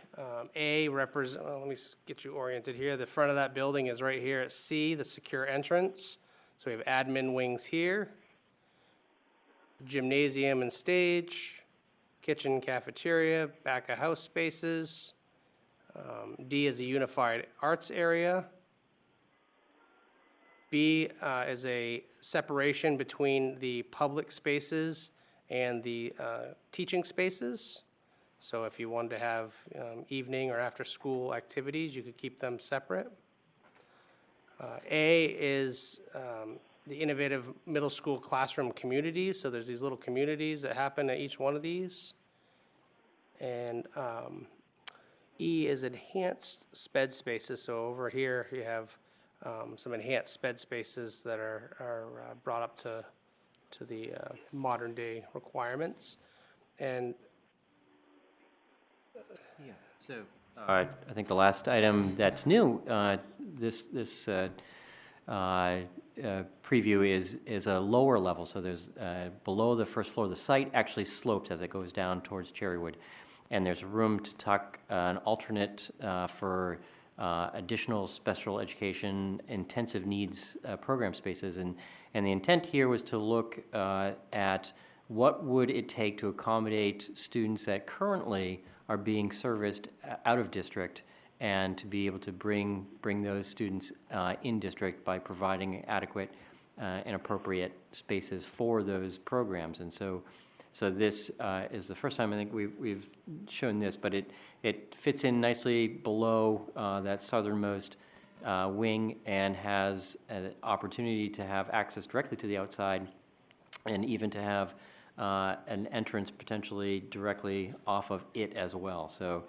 A represent, let me get you oriented here. The front of that building is right here at C, the secure entrance. So we have admin wings here, gymnasium and stage, kitchen, cafeteria, back of house spaces. D is a unified arts area. B is a separation between the public spaces and the teaching spaces. So if you wanted to have evening or after-school activities, you could keep them separate. A is the innovative middle school classroom communities. So there's these little communities that happen at each one of these. And E is enhanced sped spaces. So over here you have some enhanced sped spaces that are brought up to the modern day requirements. And Yeah, so, I think the last item that's new, this preview is a lower level, so there's, below the first floor, the site actually slopes as it goes down towards Cherrywood, and there's room to tuck an alternate for additional special education intensive needs program spaces, and the intent here was to look at what would it take to accommodate students that currently are being serviced out of district, and to be able to bring those students in district by providing adequate and appropriate spaces for those programs. And so this is the first time I think we've shown this, but it fits in nicely below that southernmost wing, and has an opportunity to have access directly to the outside, and even to have an entrance potentially directly off of it as well. So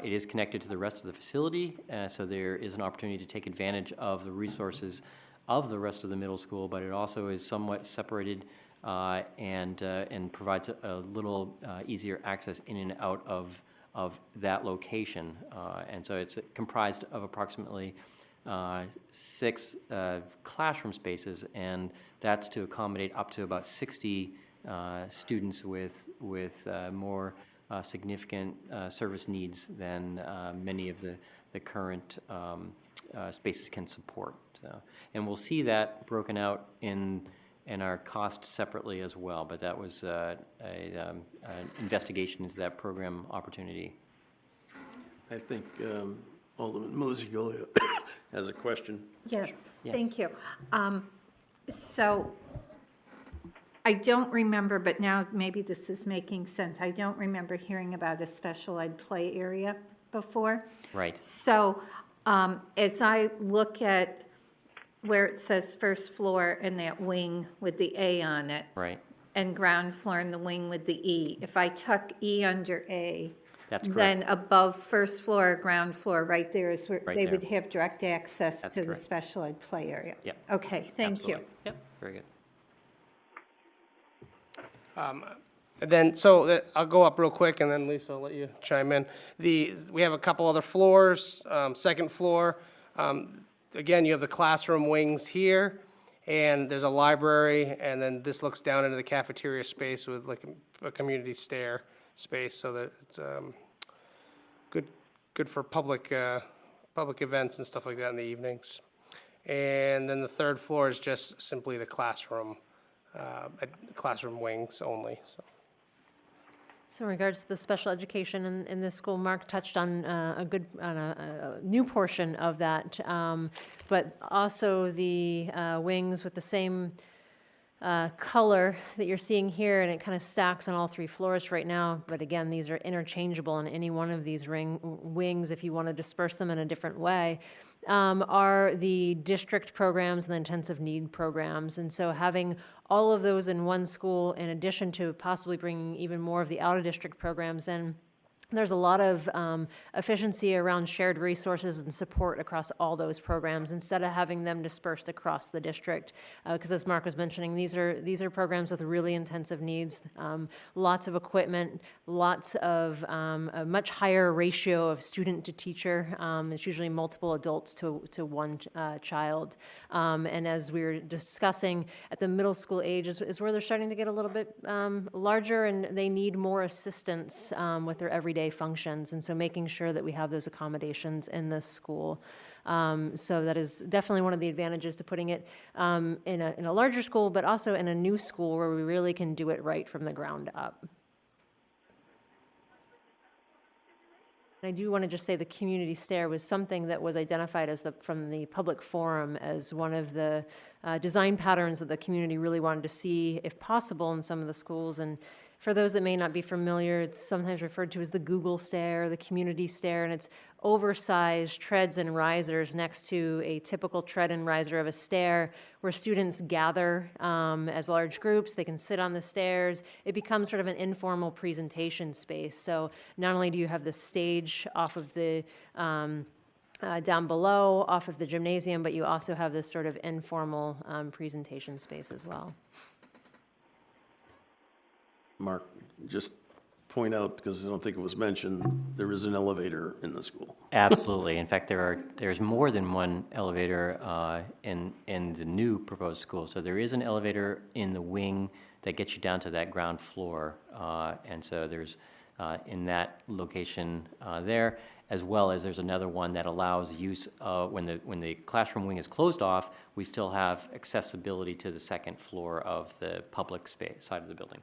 it is connected to the rest of the facility, so there is an opportunity to take advantage of the resources of the rest of the middle school, but it also is somewhat separated and provides a little easier access in and out of that location. And so it's comprised of approximately 6 classroom spaces, and that's to accommodate up to about 60 students with more significant service needs than many of the current spaces can support. So, and we'll see that broken out in our costs separately as well, but that was an investigation into that program opportunity. I think Alderman Musicola has a question. Yes, Yes. thank you. So I don't remember, but now maybe this is making sense. I don't remember hearing about a special ed play area before. Right. So As I look at where it says first floor and that wing with the A on it, Right, and ground floor and the wing with the E, if I tuck E under A, that's correct. then above first floor, ground floor, right there is where Right they there. would have direct access That's to the correct. special ed play area. Yep. Okay, thank you. Absolutely. Yep, very good. And then, so I'll go up real quick, and then Lisa, I'll let you chime in. We have a couple other floors, second floor. Again, you have the classroom wings here, and there's a library, and then this looks down into the cafeteria space with like a community stair space, so that it's good for public events and stuff like that in the evenings. And then the third floor is just simply the classroom wings only, so. So in regards to the special education in this school, Mark touched on a new portion of that, but also the wings with the same color that you're seeing here, and it kind of stacks on all three floors right now. But again, these are interchangeable in any one of these wings if you want to disperse them in a different way. Are the district programs and the intensive need programs. And so having all of those in one school, in addition to possibly bringing even more of the out-of-district programs in, there's a lot of efficiency around shared resources and support across all those programs instead of having them dispersed across the district. Because as Mark was mentioning, these are programs with really intensive needs, lots of equipment, lots of a much higher ratio of student to teacher. It's usually multiple adults to one child. And as we were discussing, at the middle school age is where they're starting to get a little bit larger, and they need more assistance with their everyday functions, and so making sure that we have those accommodations in this school. So that is definitely one of the advantages to putting it in a larger school, but also in a new school where we really can do it right from the ground up. I do want to just say the community stair was something that was identified as from the public forum as one of the design patterns that the community really wanted to see, if possible, in some of the schools. And for those that may not be familiar, it's sometimes referred to as the Google stair, the community stair, and it's oversized treads and risers next to a typical tread and riser of a stair where students gather as large groups. They can sit on the stairs. It becomes sort of an informal presentation space. So not only do you have the stage off of the down below, off of the gymnasium, but you also have this sort of informal presentation space as well. Mark, just point out, because I don't think it was mentioned, there is an elevator in the school. Absolutely. In fact, there's more than one elevator in the new proposed school. So there is an elevator in the wing that gets you down to that ground floor. And so there's in that location there, as well as there's another one that allows use when the classroom wing is closed off, we still have accessibility to the second floor of the public space side of the building.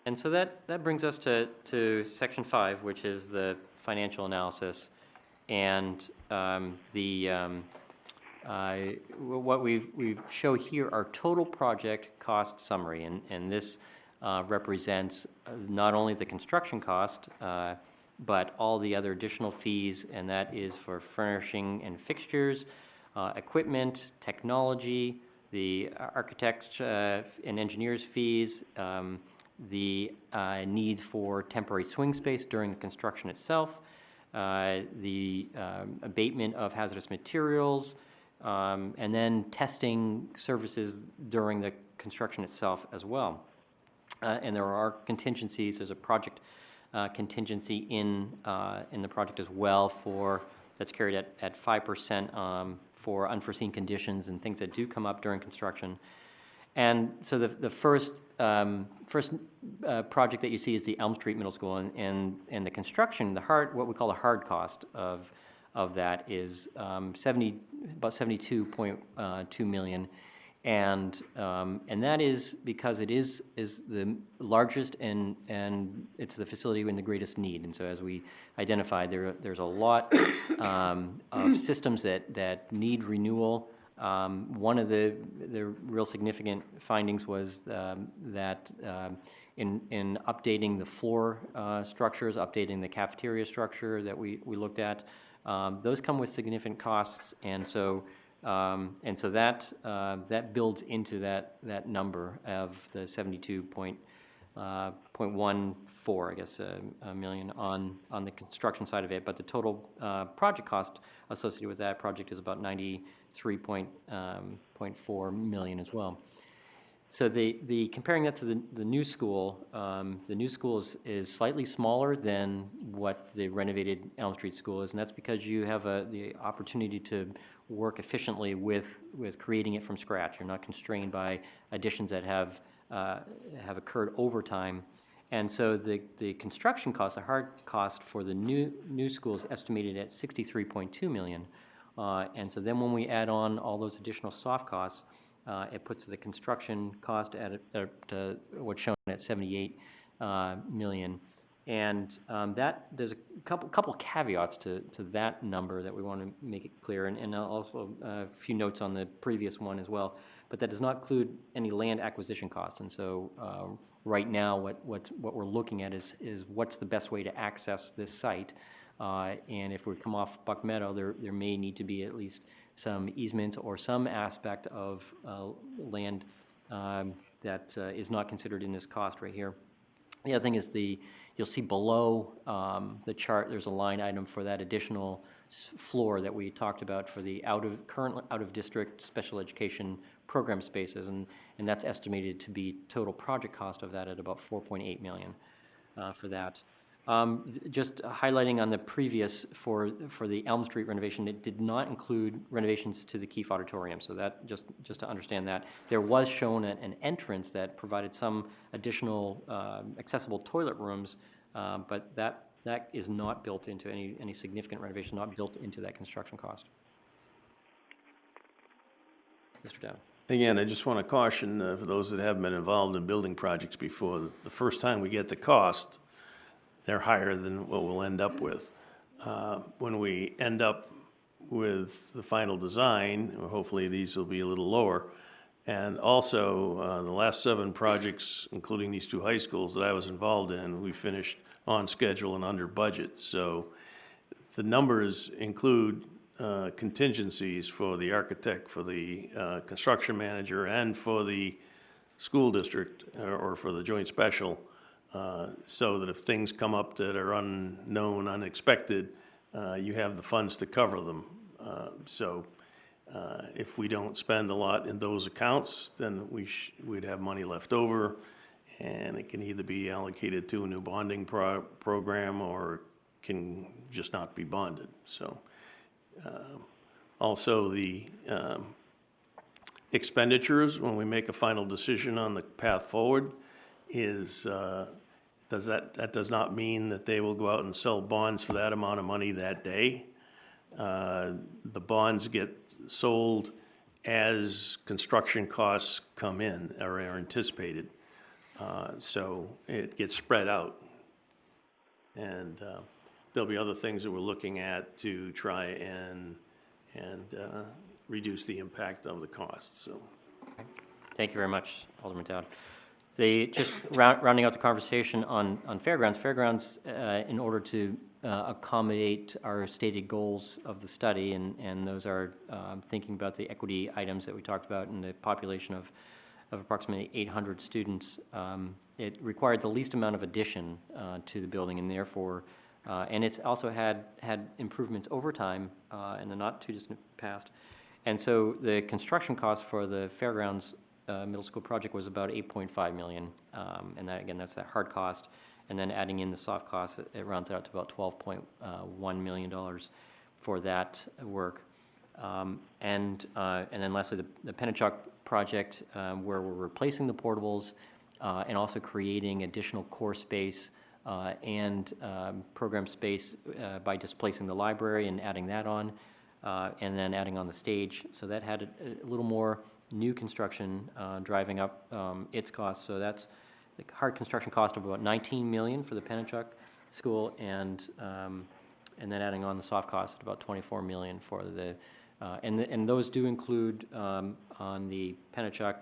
And so that brings us to section 5, which is the financial analysis, and what we show here are total project cost summary, and this represents not only the construction cost, but all the other additional fees, and that is for furnishing and fixtures, equipment, technology, the architects and engineers fees, the needs for temporary swing space during the construction itself, the abatement of hazardous materials, and then testing services during the construction itself as well. And there are contingencies. There's a project contingency in the project as well that's carried at 5% for unforeseen conditions and things that do come up during construction. And so the first project that you see is the Elm Street Middle School, and the construction, what we call the hard cost of that is about $72.2 million, and that is because it is the largest and it's the facility in the greatest need. And so as we identified, there's a lot of systems that need renewal. One of the real significant findings was that in updating the floor structures, updating the cafeteria structure that we looked at. Those come with significant costs, and so that builds into that number of the 72.14, I guess, million on the construction side of it. But the total project cost associated with that project is about 93.4 million as well. So the comparing that to the new school is slightly smaller than what the renovated Elm Street School is, and that's because you have the opportunity to work efficiently with creating it from scratch. You're not constrained by additions that have occurred over time. And so the construction cost, the hard cost for the new school is estimated at 63.2 million. And so then when we add on all those additional soft costs, it puts the construction cost at what's shown at 78 million. And that there's a couple caveats to that number that we want to make it clear, and also a few notes on the previous one as well. But that does not include any land acquisition costs. And so right now, what we're looking at is what's the best way to access this site. And if we come off Buck Meadow, there may need to be at least some easements or some aspect of land that is not considered in this cost right here. The other thing is you'll see below the chart, there's a line item for that additional floor that we talked about for the current out-of-district special education program spaces, and that's estimated to be total project cost of that at about 4.8 million for that. Just highlighting on the previous for the Elm Street renovation, it did not include renovations to the Keefe Auditorium. So that just to understand that there was shown an entrance that provided some additional accessible toilet rooms, but that is not built into any significant renovation, not built into that construction cost. Mr. Dowd. Again, I just want to caution for those that have been involved in building projects before, the first time we get the cost, they're higher than what we'll end up with. When we end up with the final design, hopefully these will be a little lower. And also, the last 7 projects, including these 2 high schools that I was involved in, we finished on schedule and under budget. So the numbers include contingencies for the architect, for the construction manager, and for the school district or for the joint special, so that if things come up that are unknown, unexpected, you have the funds to cover them. If we don't spend a lot in those accounts, then we'd have money left over, and it can either be allocated to a new bonding program or can just not be bonded. So also the expenditures, when we make a final decision on the path forward, is that does not mean that they will go out and sell bonds for that amount of money that day. The bonds get sold as construction costs come in or are anticipated. So it gets spread out. And there'll be other things that we're looking at to try and reduce the impact of the costs. So. Thank you very much, Alderman Dowd. Just rounding out the conversation on Fairgrounds. Fairgrounds, in order to accommodate our stated goals of the study, and those are thinking about the equity items that we talked about and the population of approximately 800 students, it required the least amount of addition to the building, and therefore, and it's also had improvements over time in the not too distant past. And so the construction cost for the Fairgrounds middle school project was about 8.5 million, and that, again, that's that hard cost, and then adding in the soft cost, it rounds out to about $12.1 million for that work. And then lastly, the Pennachuck project, where we're replacing the portables and also creating additional core space and program space by displacing the library and adding that on, and then adding on the stage. So that had a little more new construction driving up its costs. So that's the hard construction cost of about 19 million for the Pennachuck School, and then adding on the soft cost at about 24 million for the And those do include on the Pennachuck,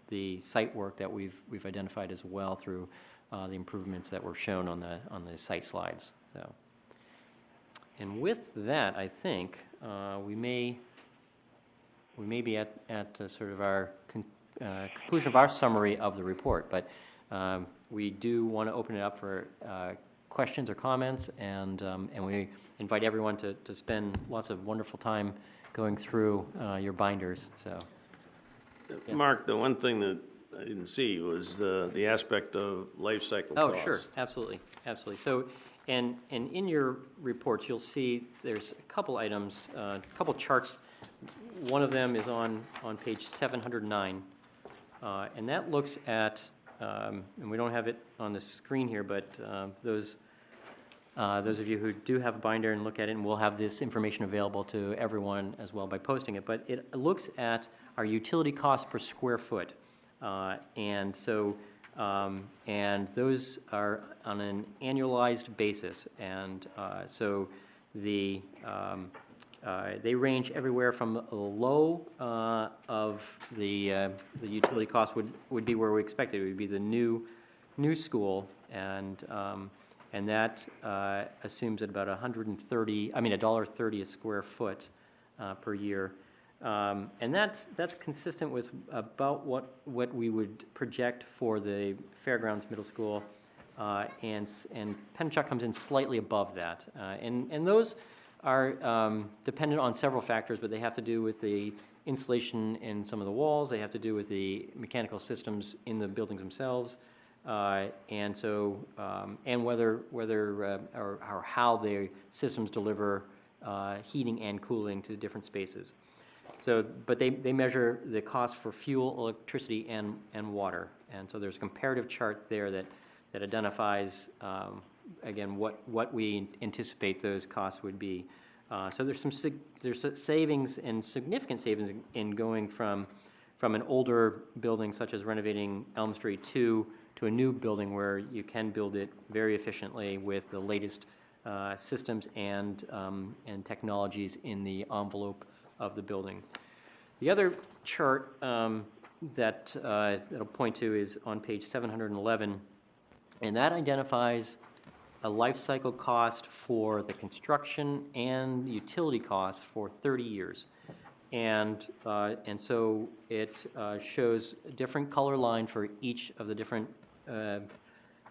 the site work that we've identified as well through the improvements that were shown on the site slides. So, and with that, I think we may be at sort of our conclusion of our summary of the report, but we do want to open it up for questions or comments, and we invite everyone to spend lots of wonderful time going through your binders. So, yes. Mark, the one thing that I didn't see was the aspect of life cycle Oh, costs. sure, absolutely, absolutely. So, and in your reports, you'll see there's a couple items, a couple charts. One of them is on page 709, and that looks at, and we don't have it on the screen here, but those of you who do have a binder and look at it, and we'll have this information available to everyone as well by posting it, but it looks at our utility cost per square foot. And so, and those are on an annualized basis, and so they range everywhere from a low of the utility cost would be where we expected. It would be the new school, and that assumes at about $1.30 a square foot per year. And that's consistent with about what we would project for the Fairgrounds Middle School, and Pennachuck comes in slightly above that. And those are dependent on several factors, but they have to do with the insulation in some of the walls, they have to do with the mechanical systems in the buildings themselves, and so and whether or how the systems deliver heating and cooling to different spaces. So, but they measure the cost for fuel, electricity, and water. And so there's a comparative chart there that identifies, again, what we anticipate those costs would be. So there's savings and significant savings in going from an older building such as renovating Elm Street to a new building where you can build it very efficiently with the latest systems and technologies in the envelope of the building. The other chart that'll point to is on page 711, and that identifies a life cycle cost for the construction and utility costs for 30 years. And so it shows a different color line for each of the different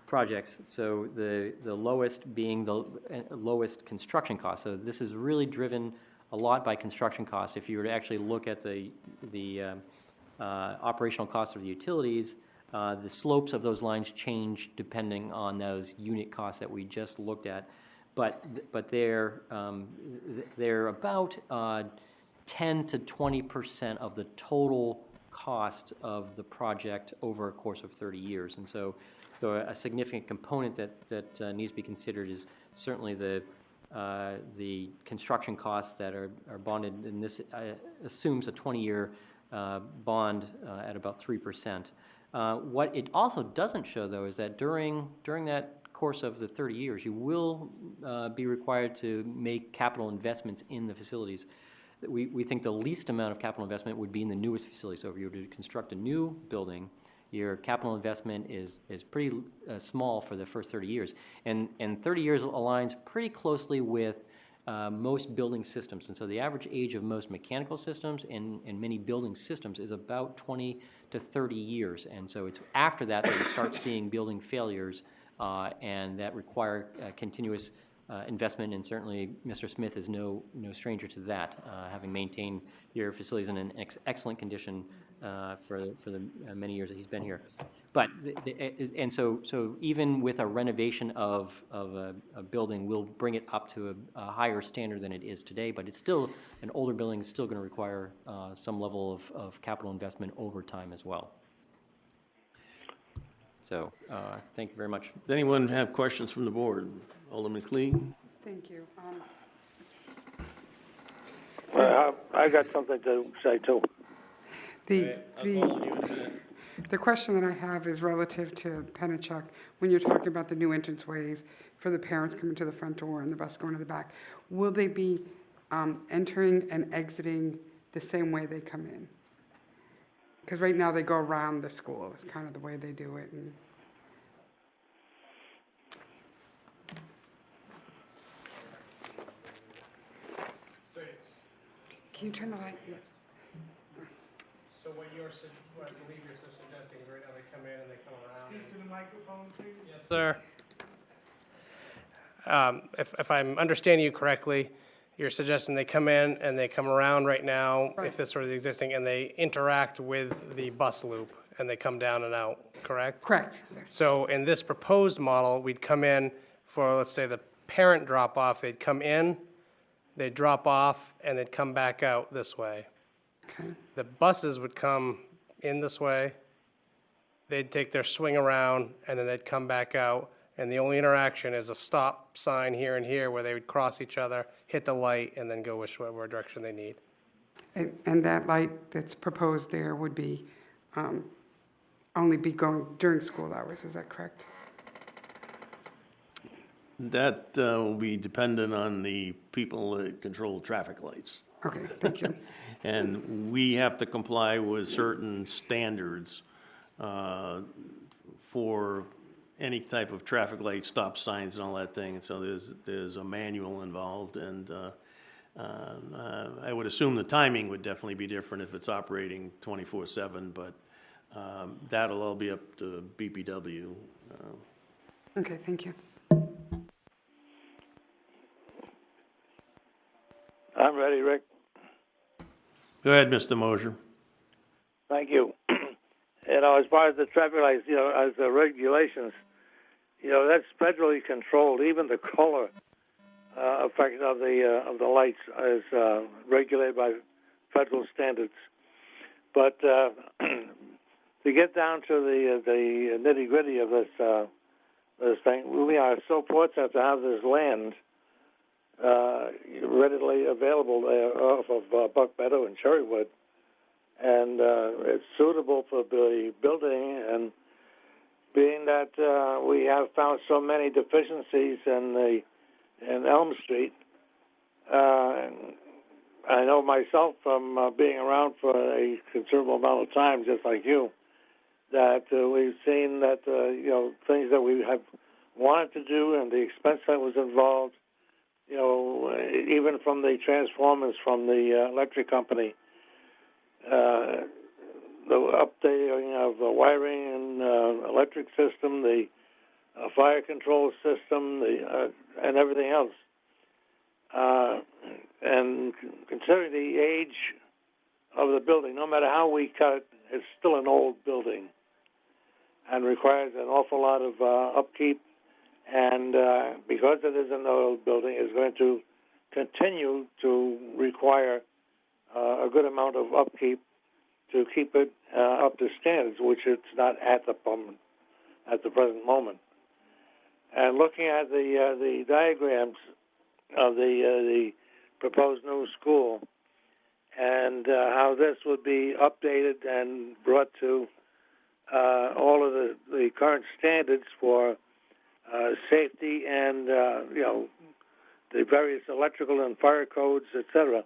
projects. So the lowest being the lowest construction cost. So this is really driven a lot by construction costs. If you were to actually look at the operational cost of the utilities, the slopes of those lines change depending on those unit costs that we just looked at, but they're about 10 to 20% of the total cost of the project over a course of 30 years, and so a significant component that needs to be considered is certainly the construction costs that are bonded, and this assumes a 20-year bond at about 3%. What it also doesn't show, though, is that during that course of the 30 years, you will be required to make capital investments in the facilities. We think the least amount of capital investment would be in the newest facility. So if you were to construct a new building, your capital investment is pretty small for the first 30 years. And 30 years aligns pretty closely with most building systems. And so the average age of most mechanical systems and many building systems is about 20 to 30 years. And so it's after that you start seeing building failures and that require continuous investment. And certainly Mr. Smith is no stranger to that, having maintained your facilities in an excellent condition for the many years that he's been here. But, and so even with a renovation of a building, we'll bring it up to a higher standard than it is today, but it's still, an older building is still going to require some level of capital investment over time as well. So, thank you very much. Does anyone have questions from the board? Alderman Klee? Thank you. I got something to say too. The question that I have is relative to Pennachuck. When you're talking about the new entranceways for the parents coming to the front door and the bus going to the back, will they be entering and exiting the same way they come in? Because right now they go around the school, is kind of the way they do it. And can you turn the light? Yeah. So what I believe you're suggesting is right now they come in and they come around. Speak to the microphone, please. Yes, sir. If I'm understanding you correctly, you're suggesting they come in and they come around right now, if this were the existing, and they interact with the bus loop, and they come down and out, correct? Correct. Yes. So in this proposed model, we'd come in for, let's say, the parent drop-off, they'd come in, they'd drop off, and they'd come back out this way. Okay. The buses would come in this way, they'd take their swing around, and then they'd come back out, and the only interaction is a stop sign here and here where they would cross each other, hit the light, and then go whichever direction they need. And that light that's proposed there would be, only be going during school hours, is that correct? That will be dependent on the people that control traffic lights. Okay, thank you. And we have to comply with certain standards for any type of traffic light, stop signs and all that thing. So there's a manual involved, and I would assume the timing would definitely be different if it's operating 24/7, but that'll all be up to BPW. Okay, thank you. I'm ready, Rick. Go ahead, Mr. Mosier. Thank you. As far as the traffic lights, as the regulations, that's federally controlled. Even the color effect of the lights is regulated by federal standards. But to get down to the nitty gritty of this thing, we are so fortunate to have this land readily available off of Buck Meadow and Cherrywood, and it's suitable for the building. And being that we have found so many deficiencies in Elm Street, I know myself from being around for a considerable amount of time, just like you, that we've seen that things that we have wanted to do and the expense that was involved. Even from the transformers from the electric company, the updating of the wiring and electric system, the fire control system, and everything else. And considering the age of the building, no matter how we cut it, it's still an old building and requires an awful lot of upkeep. And because it is an old building, it's going to continue to require a good amount of upkeep to keep it up to standards, which it's not at the present moment. And looking at the diagrams of the proposed new school and how this would be updated and brought to all of the current standards for safety and the various electrical and fire codes, etc.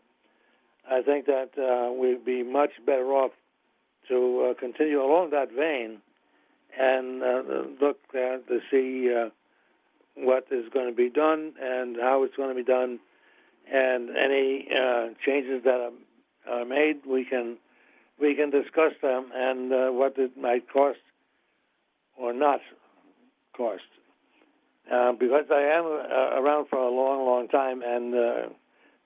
I think that we'd be much better off to continue along that vein and look to see what is going to be done and how it's going to be done, and any changes that are made, we can discuss them and what it might cost or not cost. Because I am around for a long, long time and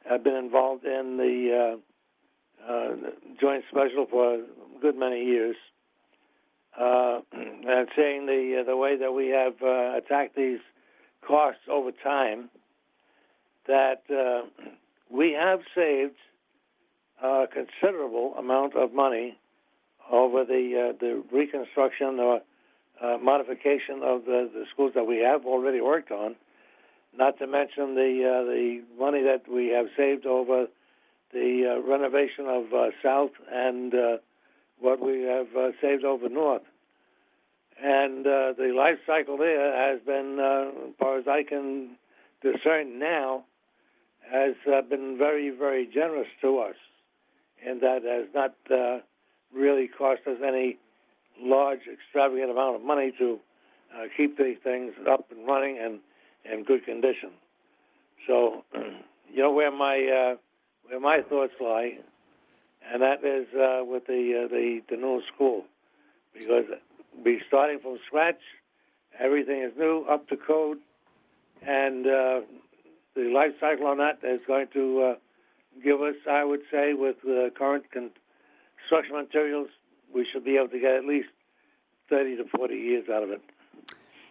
have been involved in the joint special for a good many years, and seeing the way that we have attacked these costs over time, that we have saved a considerable amount of money over the reconstruction or modification of the schools that we have already worked on, not to mention the money that we have saved over the renovation of South and what we have saved over North. And the life cycle there has been, as far as I can discern now, has been very, very generous to us, and that has not really cost us any large, extravagant amount of money to keep these things up and running and in good condition. So, you know where my thoughts lie, and that is with the new school, because we're starting from scratch. Everything is new, up to code, and the life cycle on that is going to give us, I would say, with the current construction materials, we should be able to get at least 30 to 40 years out of it.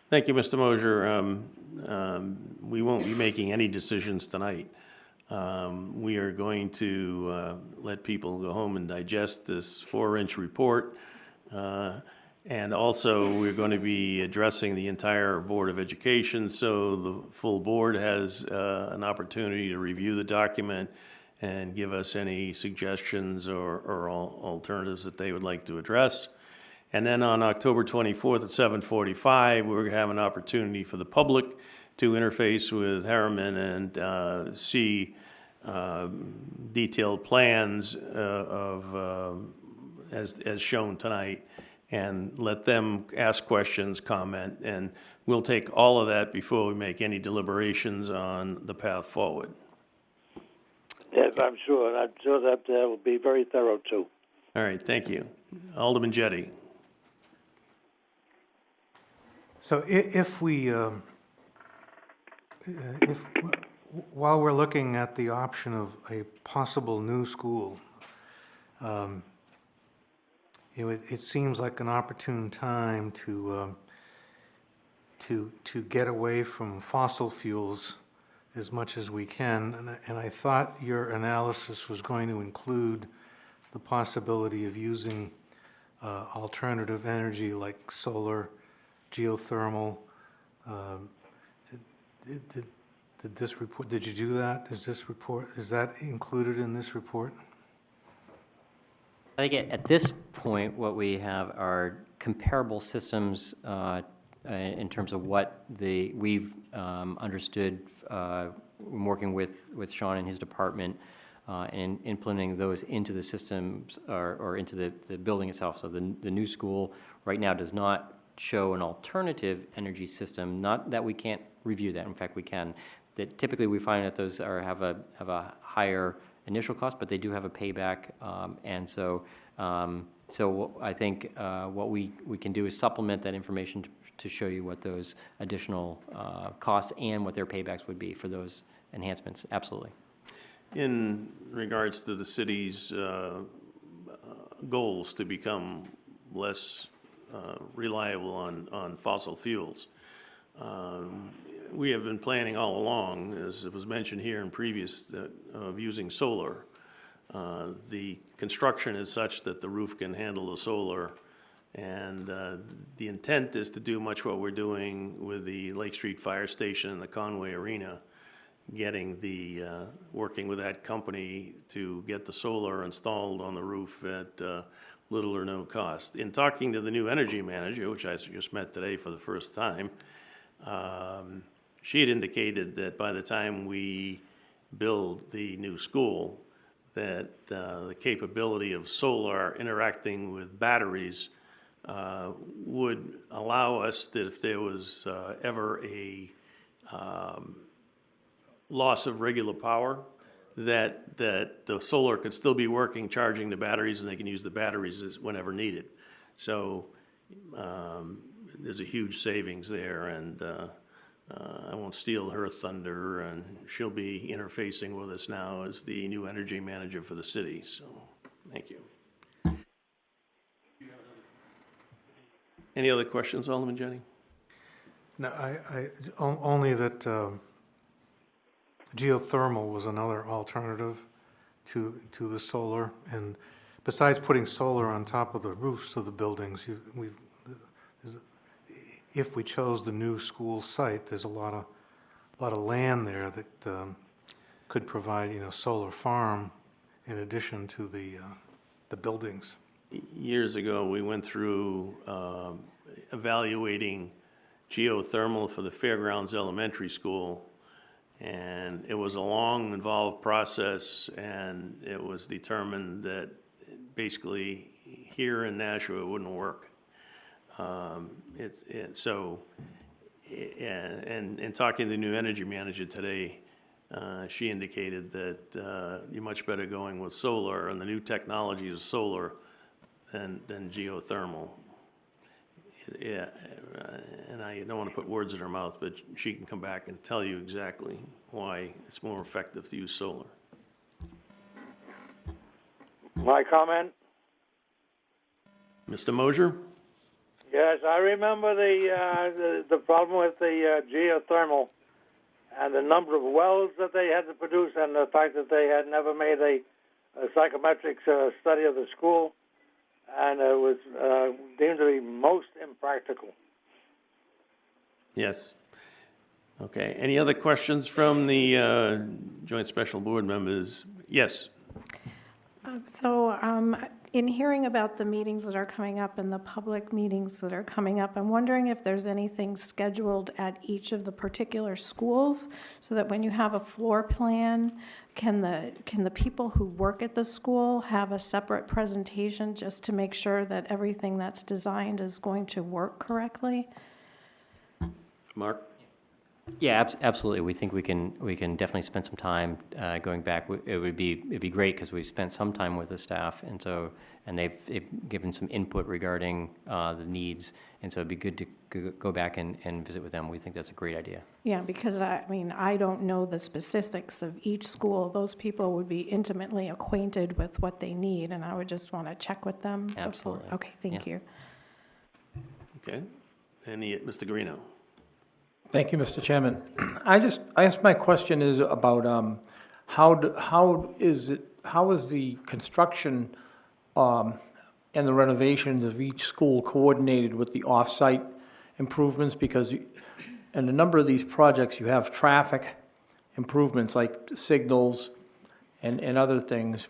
Thank you, Mr. Mosier. We won't be making any decisions tonight. We are going to let people go home and digest this 4-inch report. And also, we're going to be addressing the entire Board of Education, so the full board has an opportunity to review the document and give us any suggestions or alternatives that they would like to address. And then on October 24th at 7:45, we're going to have an opportunity for the public to interface with Harriman and see detailed plans as shown tonight, and let them ask questions, comment, and we'll take all of that before we make any deliberations on the path forward. Yes, I'm sure. I'm sure that will be very thorough, too. All right, thank you. Alderman Jettie. So if while we're looking at the option of a possible new school, it seems like an opportune time to get away from fossil fuels as much as we can. And I thought your analysis was going to include the possibility of using alternative energy like solar, geothermal. Did this report? Did you do that? Is that included in this report? I think at this point, what we have are comparable systems in terms of what we've understood working with Sean and his department and implementing those into the systems or into the building itself. So the new school right now does not show an alternative energy system. Not that we can't review that. In fact, we can. That typically we find that those have a higher initial cost, but they do have a payback, and so I think what we can do is supplement that information to show you what those additional costs and what their paybacks would be for those enhancements. Absolutely. In regards to the city's goals to become less reliable on fossil fuels, we have been planning all along, as it was mentioned here in previous, of using solar. The construction is such that the roof can handle the solar, and the intent is to do much what we're doing with the Lake Street Fire Station and the Conway Arena, working with that company to get the solar installed on the roof at little or no cost. In talking to the new energy manager, which I just met today for the first time, she had indicated that by the time we build the new school, that the capability of solar interacting with batteries would allow us that if there was ever a loss of regular power, that the solar could still be working, charging the batteries, and they can use the batteries whenever needed. So there's a huge savings there, and I won't steal her thunder, and she'll be interfacing with us now as the new energy manager for the city. So, thank you. Any other questions, Alderman Jettie? No, only that geothermal was another alternative to the solar, and besides putting solar on top of the roofs of the buildings, if we chose the new school site, there's a lot of land there that could provide, solar farm in addition to the buildings. Years ago, we went through evaluating geothermal for the Fairgrounds Elementary School, And it was a long, involved process, and it was determined that basically here in Nashua, it wouldn't work. In talking to the new energy manager today, she indicated that you're much better going with solar, and the new technology is solar than geothermal. Yeah, and I don't want to put words in her mouth, but she can come back and tell you exactly why it's more effective to use solar. My comment? Mr. Mosier? Yes, I remember the problem with the geothermal and the number of wells that they had to produce, and the fact that they had never made a psychometric study of the school, and it was deemed to be most impractical. Yes. Okay, any other questions from the Joint Special Board members? Yes. In hearing about the meetings that are coming up and the public meetings that are coming up, I'm wondering if there's anything scheduled at each of the particular schools, so that when you have a floor plan, can the people who work at the school have a separate presentation just to make sure that everything that's designed is going to work correctly? Mark? Yeah, absolutely. We think we can definitely spend some time going back. It'd be great because we spent some time with the staff, and they've given some input regarding the needs, and so it'd be good to go back and visit with them. We think that's a great idea. Yeah, because I don't know the specifics of each school. Those people would be intimately acquainted with what they need, and I would just want to check with them before. Absolutely. Okay, thank you. Okay. Mr. Guarino? Thank you, Mr. Chairman. I guess my question is about how is the construction and the renovations of each school coordinated with the off-site improvements? Because in a number of these projects, you have traffic improvements like signals and other things.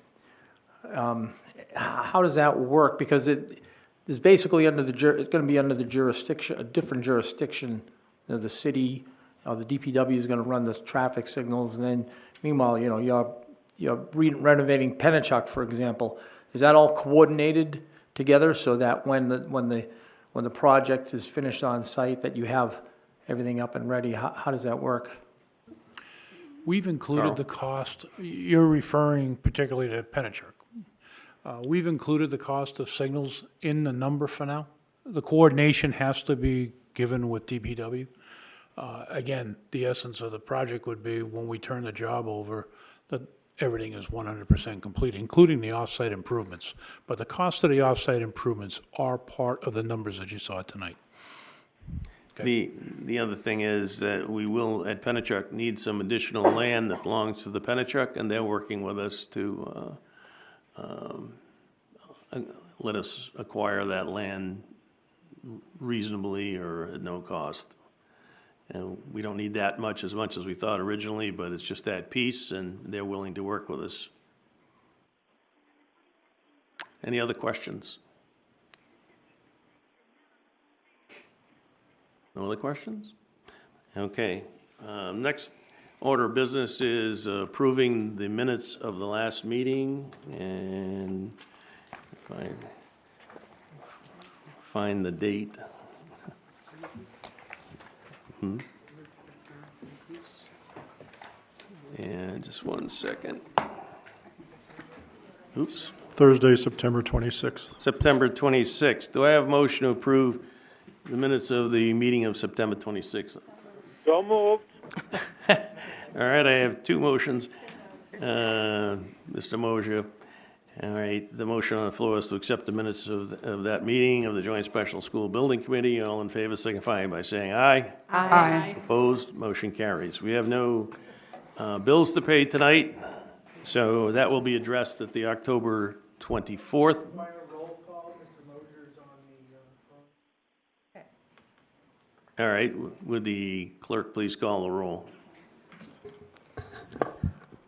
How does that work? Because it is basically it's going to be under the jurisdiction, a different jurisdiction. The city, the DPW is going to run the traffic signals, and then meanwhile, you're renovating Pennachuck, for example. Is that all coordinated together so that when the project is finished on site, that you have everything up and ready? How does that work? We've included the cost. You're referring particularly to Pennachuck. We've included the cost of signals in the number for now. The coordination has to be given with DPW. Again, the essence of the project would be when we turn the job over, that everything is 100% complete, including the off-site improvements. But the cost of the off-site improvements are part of the numbers that you saw tonight. Okay. The other thing is that we will, at Pennachuck, need some additional land that belongs to the Pennachuck, and they're working with us to let us acquire that land reasonably or at no cost. And we don't need that much as we thought originally, but it's just that piece, and they're willing to work with us. Any other questions? No other questions? Okay. Next order of business is approving the minutes of the last meeting, and if I find the date. And just one second. Oops. Thursday, September 26th. September 26th. Do I have a motion to approve the minutes of the meeting of September 26th? So moved. All right, I have two motions. Mr. Mosier. All right, the motion on the floor is to accept the minutes of that meeting of the Joint Special School Building Committee. All in favor signify by saying aye. Aye. Opposed, motion carries. We have no bills to pay tonight, so that will be addressed at the October 24th. All right, would the clerk please call the roll?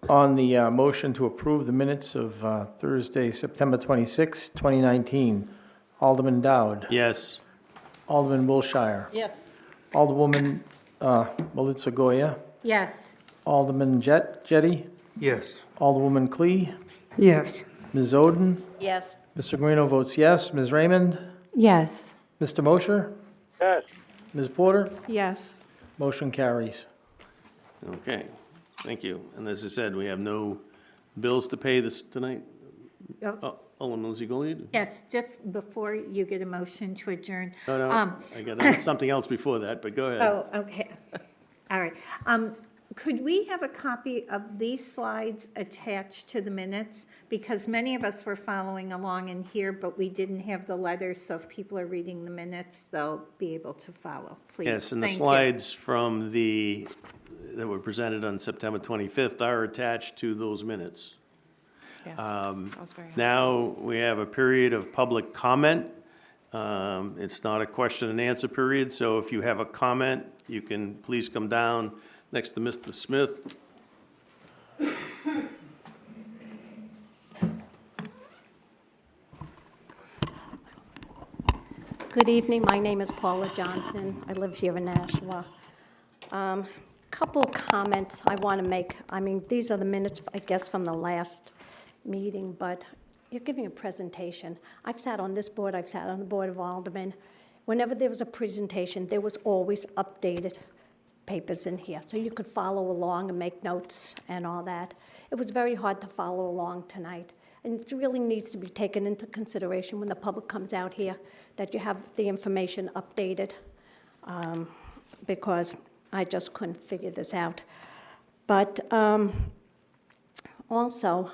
On the motion to approve the minutes of Thursday, September 26, 2019, Alderman Dowd. Yes. Alderman Wilshire. Yes. Alderwoman Melitza Goya. Yes. Alderman Jettie, Yes. Alderwoman Clee, Yes. Ms. Oden, Yes. Mr. Guarino votes yes. Ms. Raymond, Yes. Mr. Mosher, Yes. Ms. Porter, Yes. motion carries. Okay, thank you. And as I said, we have no bills to pay this tonight. Oh. Alderman Lizzie. Yes, just before you get a motion to adjourn. No, I got something else before that, but go ahead. Oh, okay. All right. Could we have a copy of these slides attached to the minutes? Because many of us were following along in here, but we didn't have the letters, so if people are reading the minutes, they'll be able to follow, please. Yes, and the Thank you. slides that were presented on September 25th are attached to those minutes. Yes, I was very happy. Now, we have a period of public comment. It's not a question and answer period, so if you have a comment, you can please come down next to Mr. Smith. Good evening, my name is Paula Johnson. I live here in Nashua. Couple comments I want to make. I mean, these are the minutes, I guess, from the last meeting, but you're giving a presentation. I've sat on this board, I've sat on the Board of Aldermen. Whenever there was a presentation, there was always updated papers in here, so you could follow along and make notes and all that. It was very hard to follow along tonight, and it really needs to be taken into consideration when the public comes out here, that you have the information updated, because I just couldn't figure this out. But also,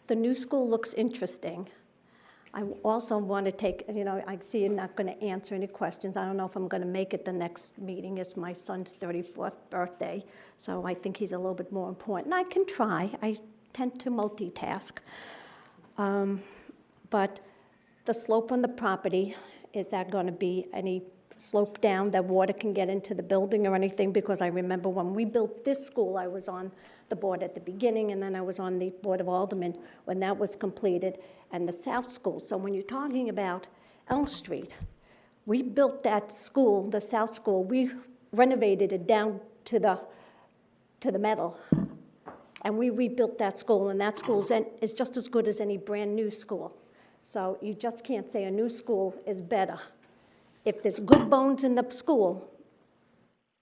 the new school looks interesting. I also want to take, I see you're not going to answer any questions. I don't know if I'm going to make it the next meeting. It's my son's 34th birthday, so I think he's a little bit more important. I can try. I tend to multitask. But the slope on the property, is that going to be any slope down that water can get into the building or anything? Because I remember when we built this school, I was on the board at the beginning, and then I was on the Board of Aldermen when that was completed, and the South School. So when you're talking about Elm Street, we built that school, the South School, we renovated it down to the metal, and we rebuilt that school, and that school is just as good as any brand-new school. So you just can't say a new school is better. If there's good bones in the school,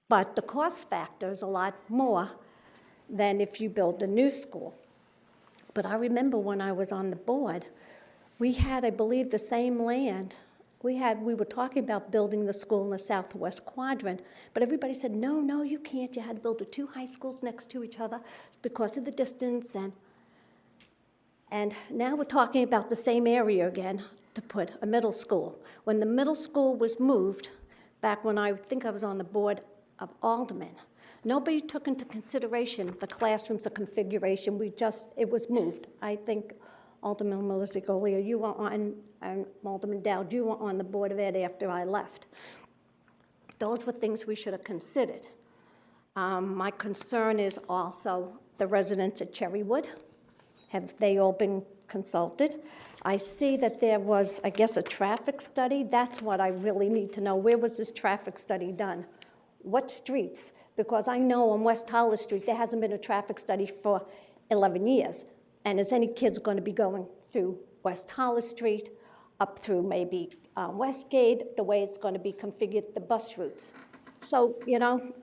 but the cost factor is a lot more than if you build a new school. But I remember when I was on the board, we had, I believe, the same land. We were talking about building the school in the southwest quadrant, but everybody said, no, you can't. You had to build the two high schools next to each other because of the distance. And now we're talking about the same area again to put a middle school. When the middle school was moved, back when I think I was on the Board of Aldermen, nobody took into consideration the classrooms, the configuration. It was moved. I think Alderman Melissa Golia, you were on, and Alderman Dowd, you were on the Board of Ed after I left. Those were things we should have considered. My concern is also the residents at Cherrywood. Have they all been consulted? I see that there was, I guess, a traffic study. That's what I really need to know. Where was this traffic study done? What streets? Because I know on West Hollis Street, there hasn't been a traffic study for 11 years. And is any kids going to be going through West Hollis Street, up through maybe Westgate, the way it's going to be configured, the bus routes? So,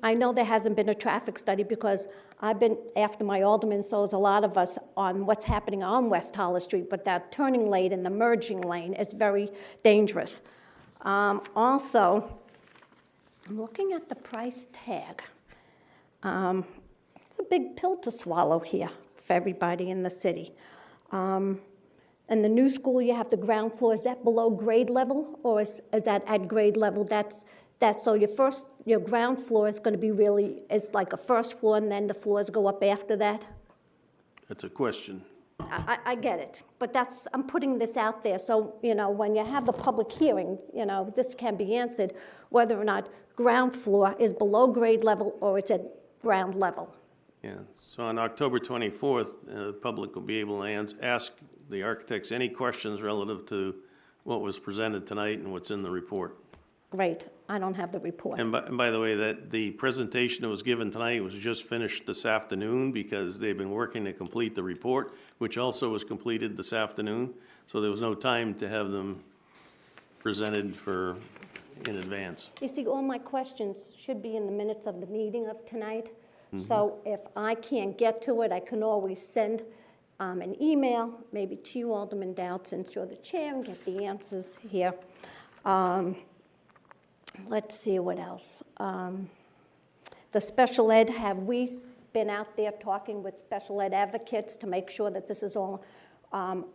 I know there hasn't been a traffic study because I've been after my alderman, so is a lot of us, on what's happening on West Hollis Street, but that turning lane and the merging lane is very dangerous. Also, I'm looking at the price tag. It's a big pill to swallow here for everybody in the city. And the new school, you have the ground floor. Is that below grade level, or is that at grade level? So your ground floor is going to be it's like a first floor, and then the floors go up after that? That's a question. I get it, but I'm putting this out there, so, when you have the public hearing, this can be answered, whether or not ground floor is below grade level or it's at ground level. Yeah, so on October 24th, the public will be able to ask the architects any questions relative to what was presented tonight and what's in the report. Great, I don't have the report. And by the way, that the presentation that was given tonight was just finished this afternoon because they've been working to complete the report, which also was completed this afternoon. So there was no time to have them presented in advance. You see, all my questions should be in the minutes of the meeting of tonight. So if I can't get to it, I can always send an email, maybe to you, Alderman Dowd, since you're the chair, and get the answers here. Let's see what else. The special ed, have we been out there talking with special ed advocates to make sure that this is all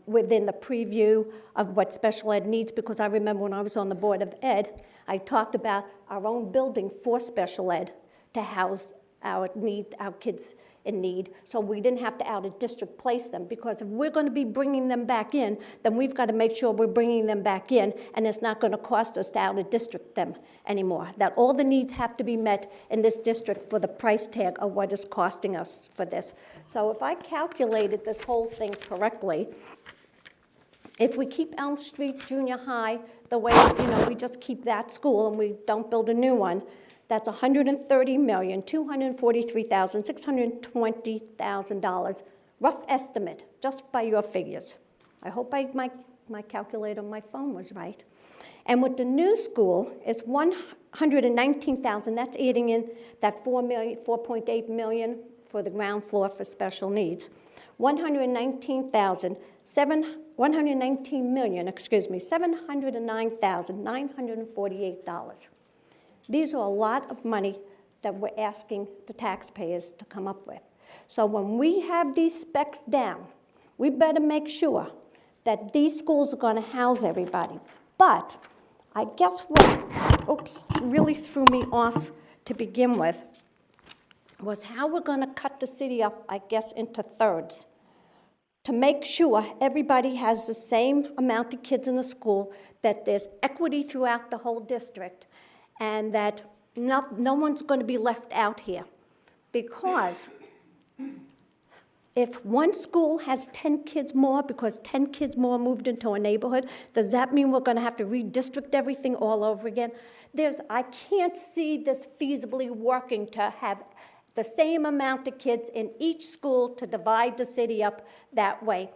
within the preview of what special ed needs? Because I remember when I was on the Board of Ed, I talked about our own building for special ed to house our kids in need, so we didn't have to out-of-district place them, because if we're going to be bringing them back in, then we've got to make sure we're bringing them back in, and it's not going to cost us to out-of-district them anymore. That all the needs have to be met in this district for the price tag of what is costing us for this. So if I calculated this whole thing correctly, if we keep Elm Street Junior High the way, we just keep that school and we don't build a new one, that's $130,243,620,000, rough estimate, just by your figures. I hope my calculator on my phone was right. And with the new school, it's $119,000. That's adding in that $4.8 million for the ground floor for special needs. $709,948. These are a lot of money that we're asking the taxpayers to come up with. So when we have these specs down, we better make sure that these schools are going to house everybody. But I guess what really threw me off to begin with was how we're going to cut the city up, I guess, into thirds to make sure everybody has the same amount of kids in the school, that there's equity throughout the whole district, and that no one's going to be left out here. Because if one school has 10 kids more because 10 kids more moved into a neighborhood, does that mean we're going to have to redistrict everything all over again? I can't see this feasibly working to have the same amount of kids in each school to divide the city up that way,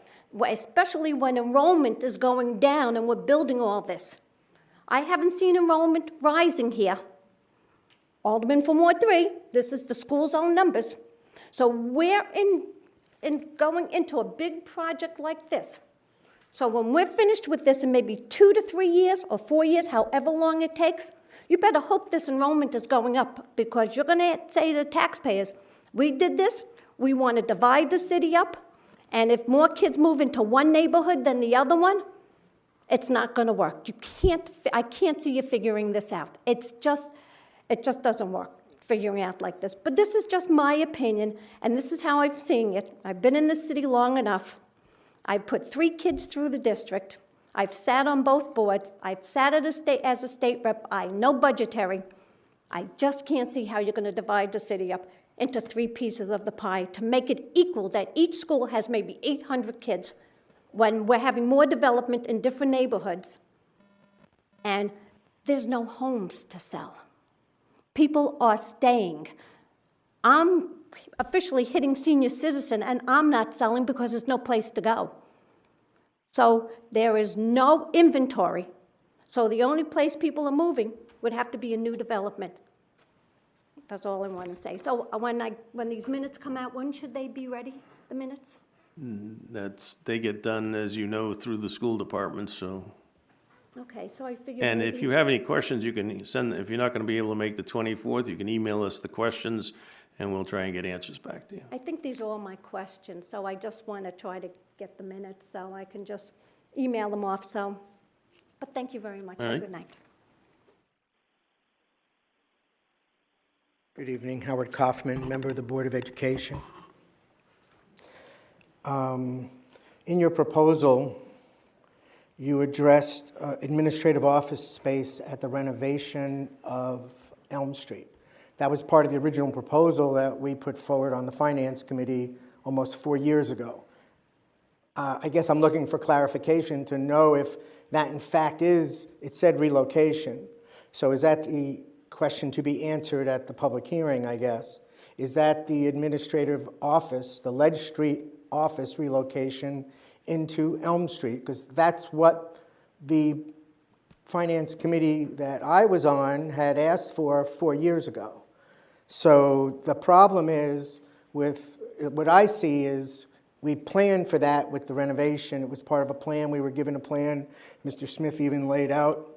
especially when enrollment is going down and we're building all this. I haven't seen enrollment rising here. Alderman from Ward 3, this is the school's own numbers. So we're going into a big project like this. So when we're finished with this in maybe 2 to 3 years or 4 years, however long it takes, you better hope this enrollment is going up, because you're going to say to the taxpayers, we did this, we want to divide the city up, and if more kids move into one neighborhood than the other one, it's not going to work. I can't see you figuring this out. It just doesn't work, figuring out like this. But this is just my opinion, and this is how I'm seeing it. I've been in this city long enough. I've put 3 kids through the district. I've sat on both boards. I've sat as a state rep. I know budgetary. I just can't see how you're going to divide the city up into 3 pieces of the pie to make it equal, that each school has maybe 800 kids, when we're having more development in different neighborhoods, and there's no homes to sell. People are staying. I'm officially hitting senior citizen, and I'm not selling because there's no place to go. So there is no inventory. So the only place people are moving would have to be a new development. That's all I want to say. So when these minutes come out, when should they be ready, the minutes? They get done, as you know, through the school department, so. Okay, so I figured And maybe... if you have any questions, you can send, if you're not going to be able to make the 24th, you can email us the questions, and we'll try and get answers back to you. I think these are all my questions, so I just want to try to get the minutes, so I can just email them off, but thank you very much. All right. Good night. Good evening, Howard Kaufman, member of the Board of Education. In your proposal, you addressed administrative office space at the renovation of Elm Street. That was part of the original proposal that we put forward on the Finance Committee almost 4 years ago. I guess I'm looking for clarification to know if that in fact it said relocation. So is that the question to be answered at the public hearing, I guess? Is that the administrative office, the Ledge Street office relocation into Elm Street? Because that's what the finance committee that I was on had asked for 4 years ago. So the problem is with, what I see is we planned for that with the renovation. It was part of a plan. We were given a plan. Mr. Smith even laid out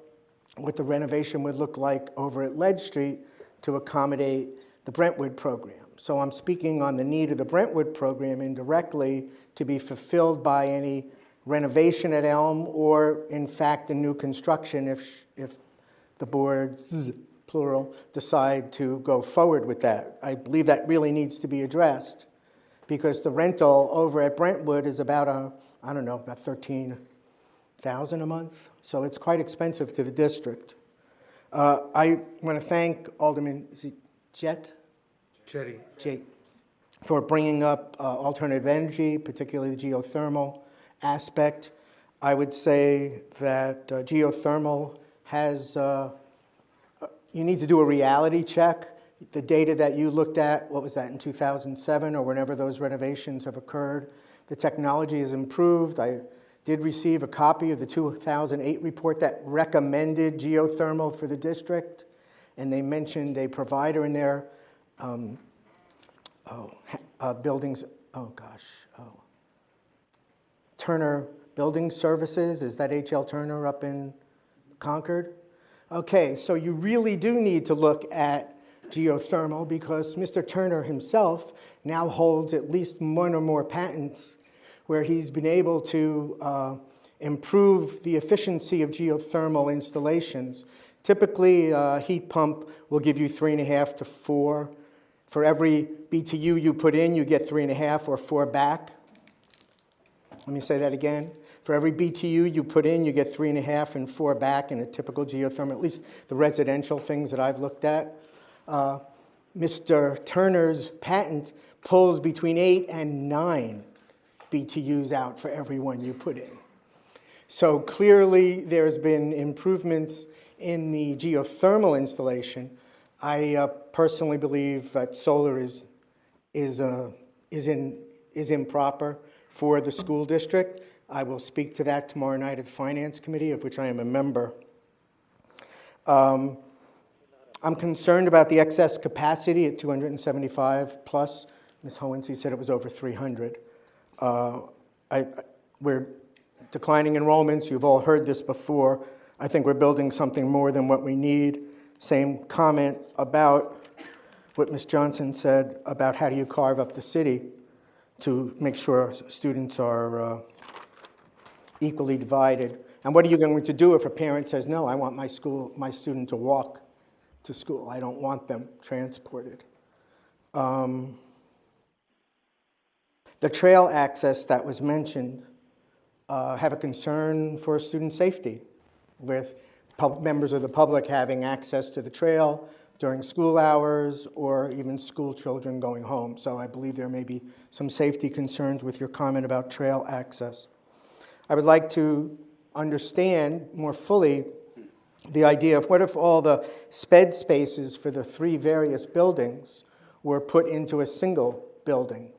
what the renovation would look like over at Ledge Street to accommodate the Brentwood program. So I'm speaking on the need of the Brentwood program indirectly to be fulfilled by any renovation at Elm or, in fact, the new construction if the boards, plural, decide to go forward with that. I believe that really needs to be addressed because the rental over at Brentwood is about, about $13,000 a month. So it's quite expensive to the district. I want to thank Alderman, is it Jetty, for bringing up alternative energy, particularly the geothermal aspect. I would say that geothermal has, you need to do a reality check. The data that you looked at, what was that, in 2007 or whenever those renovations have occurred, the technology has improved. I did receive a copy of the 2008 report that recommended geothermal for the district, and they mentioned a provider in there, buildings, Turner Building Services. Is that H.L. Turner up in Concord? Okay, so you really do need to look at geothermal because Mr. Turner himself now holds at least one or more patents where he's been able to improve the efficiency of geothermal installations. Typically, a heat pump will give you 3.5 to 4. For every BTU you put in, you get 3.5 or 4 back. Let me say that again. For every BTU you put in, you get 3.5 and 4 back in a typical geothermal, at least the residential things that I've looked at. Mr. Turner's patent pulls between 8 and 9 BTUs out for every one you put in. So clearly there's been improvements in the geothermal installation. I personally believe that solar is improper for the school district. I will speak to that tomorrow night at the Finance Committee, of which I am a member. I'm concerned about the excess capacity at 275 plus. Ms. Hohensee said it was over 300. We're declining enrollments. You've all heard this before. I think we're building something more than what we need. Same comment about what Ms. Johnson said about how do you carve up the city to make sure students are equally divided. And what are you going to do if a parent says, no, I want my student to walk to school. I don't want them transported. The trail access that was mentioned, have a concern for student safety with members of the public having access to the trail during school hours or even school children going home. So I believe there may be some safety concerns with your comment about trail access. I would like to understand more fully the idea of what if all the sped spaces for the 3 various buildings were put into a single building?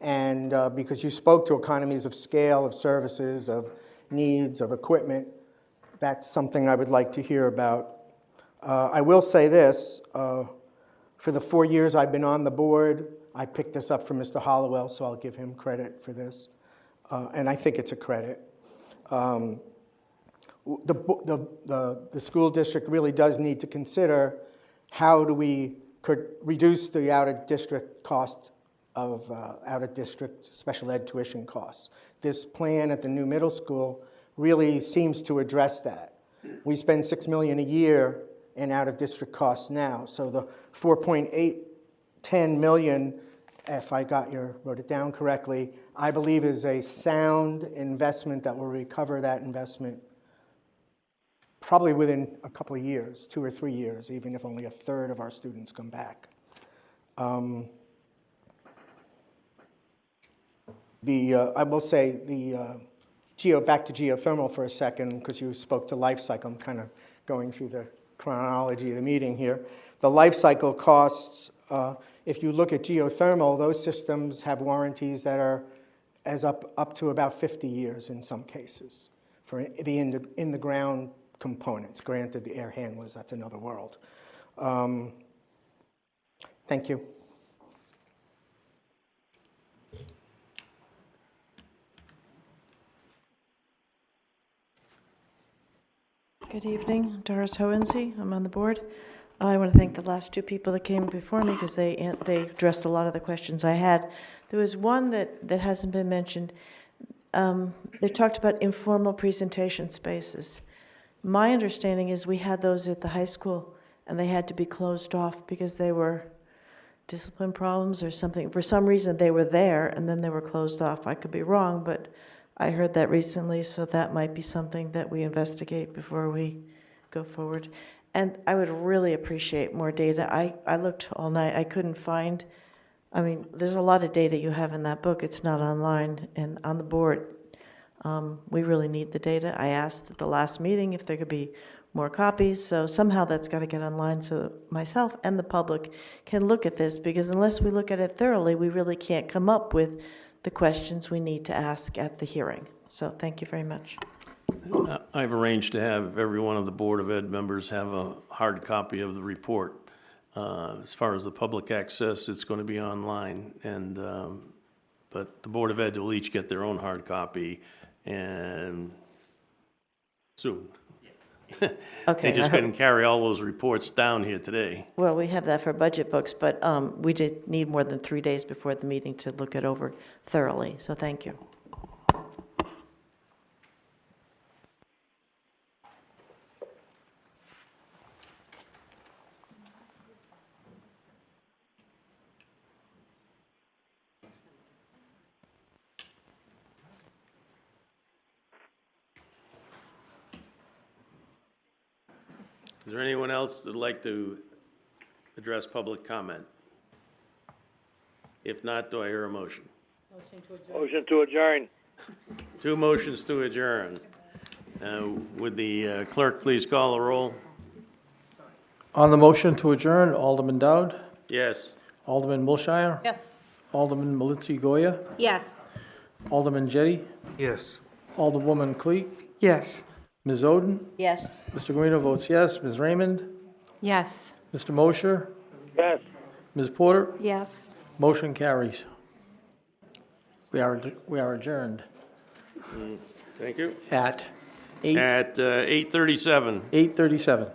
And because you spoke to economies of scale, of services, of needs, of equipment, that's something I would like to hear about. I will say this, for the 4 years I've been on the board, I picked this up from Mr. Hollowell, so I'll give him credit for this. And I think it's a credit. The school district really does need to consider how do we could reduce the out-of-district cost of out-of-district special ed tuition costs. This plan at the new middle school really seems to address that. We spend $6 million a year in out-of-district costs now, so the 4.810 million, if I wrote it down correctly, I believe is a sound investment that will recover that investment probably within a couple of years, 2 or 3 years, even if only a third of our students come back. I will say back to geothermal for a second, because you spoke to life cycle. I'm kind of going through chronology of the meeting here. The life cycle costs, if you look at geothermal, those systems have warranties that are up to about 50 years in some cases for the in-the-ground components. Granted, the air handlers, that's another world. Thank you. Good evening, Doris Hohensee, I'm on the board. I want to thank the last two people that came before me because they addressed a lot of the questions I had. There was one that hasn't been mentioned. They talked about informal presentation spaces. My understanding is we had those at the high school and they had to be closed off because they were discipline problems or something. For some reason they were there and then they were closed off. I could be wrong, but I heard that recently, so that might be something that we investigate before we go forward. And I would really appreciate more data. I looked all night, I couldn't find, I mean, there's a lot of data you have in that book, it's not online and on the board. We really need the data. I asked at the last meeting if there could be more copies, so somehow that's got to get online so that myself and the public can look at this, because unless we look at it thoroughly, we really can't come up with the questions we need to ask at the hearing. So thank you very much. I've arranged to have every one of the Board of Ed members have a hard copy of the report. As far as the public access, it's going to be online, and but the Board of Ed will each get their own hard copy, and soon. Okay. They just couldn't carry all those reports down here today. Well, we have that for budget books, but we did need more than 3 days before the meeting to look it over thoroughly, so thank you. Is there anyone else that'd like to address public comment? If not, do I hear a motion? Motion to adjourn. Two motions to adjourn. Would the clerk please call the roll? On the motion to adjourn, Alderman Dowd, Yes. Alderman Wilshire, Yes. Alderman Malitzi Goya, Yes. Alderman Jettie, Yes. Alderwoman Cleek, Yes. Ms. Oden, Yes. Mr. Guarino votes yes, Ms. Raymond, Yes. Mr. Mosher, Yes. Ms. Porter, Yes. motion carries. We are adjourned Thank you. at At 8:37. 8:37.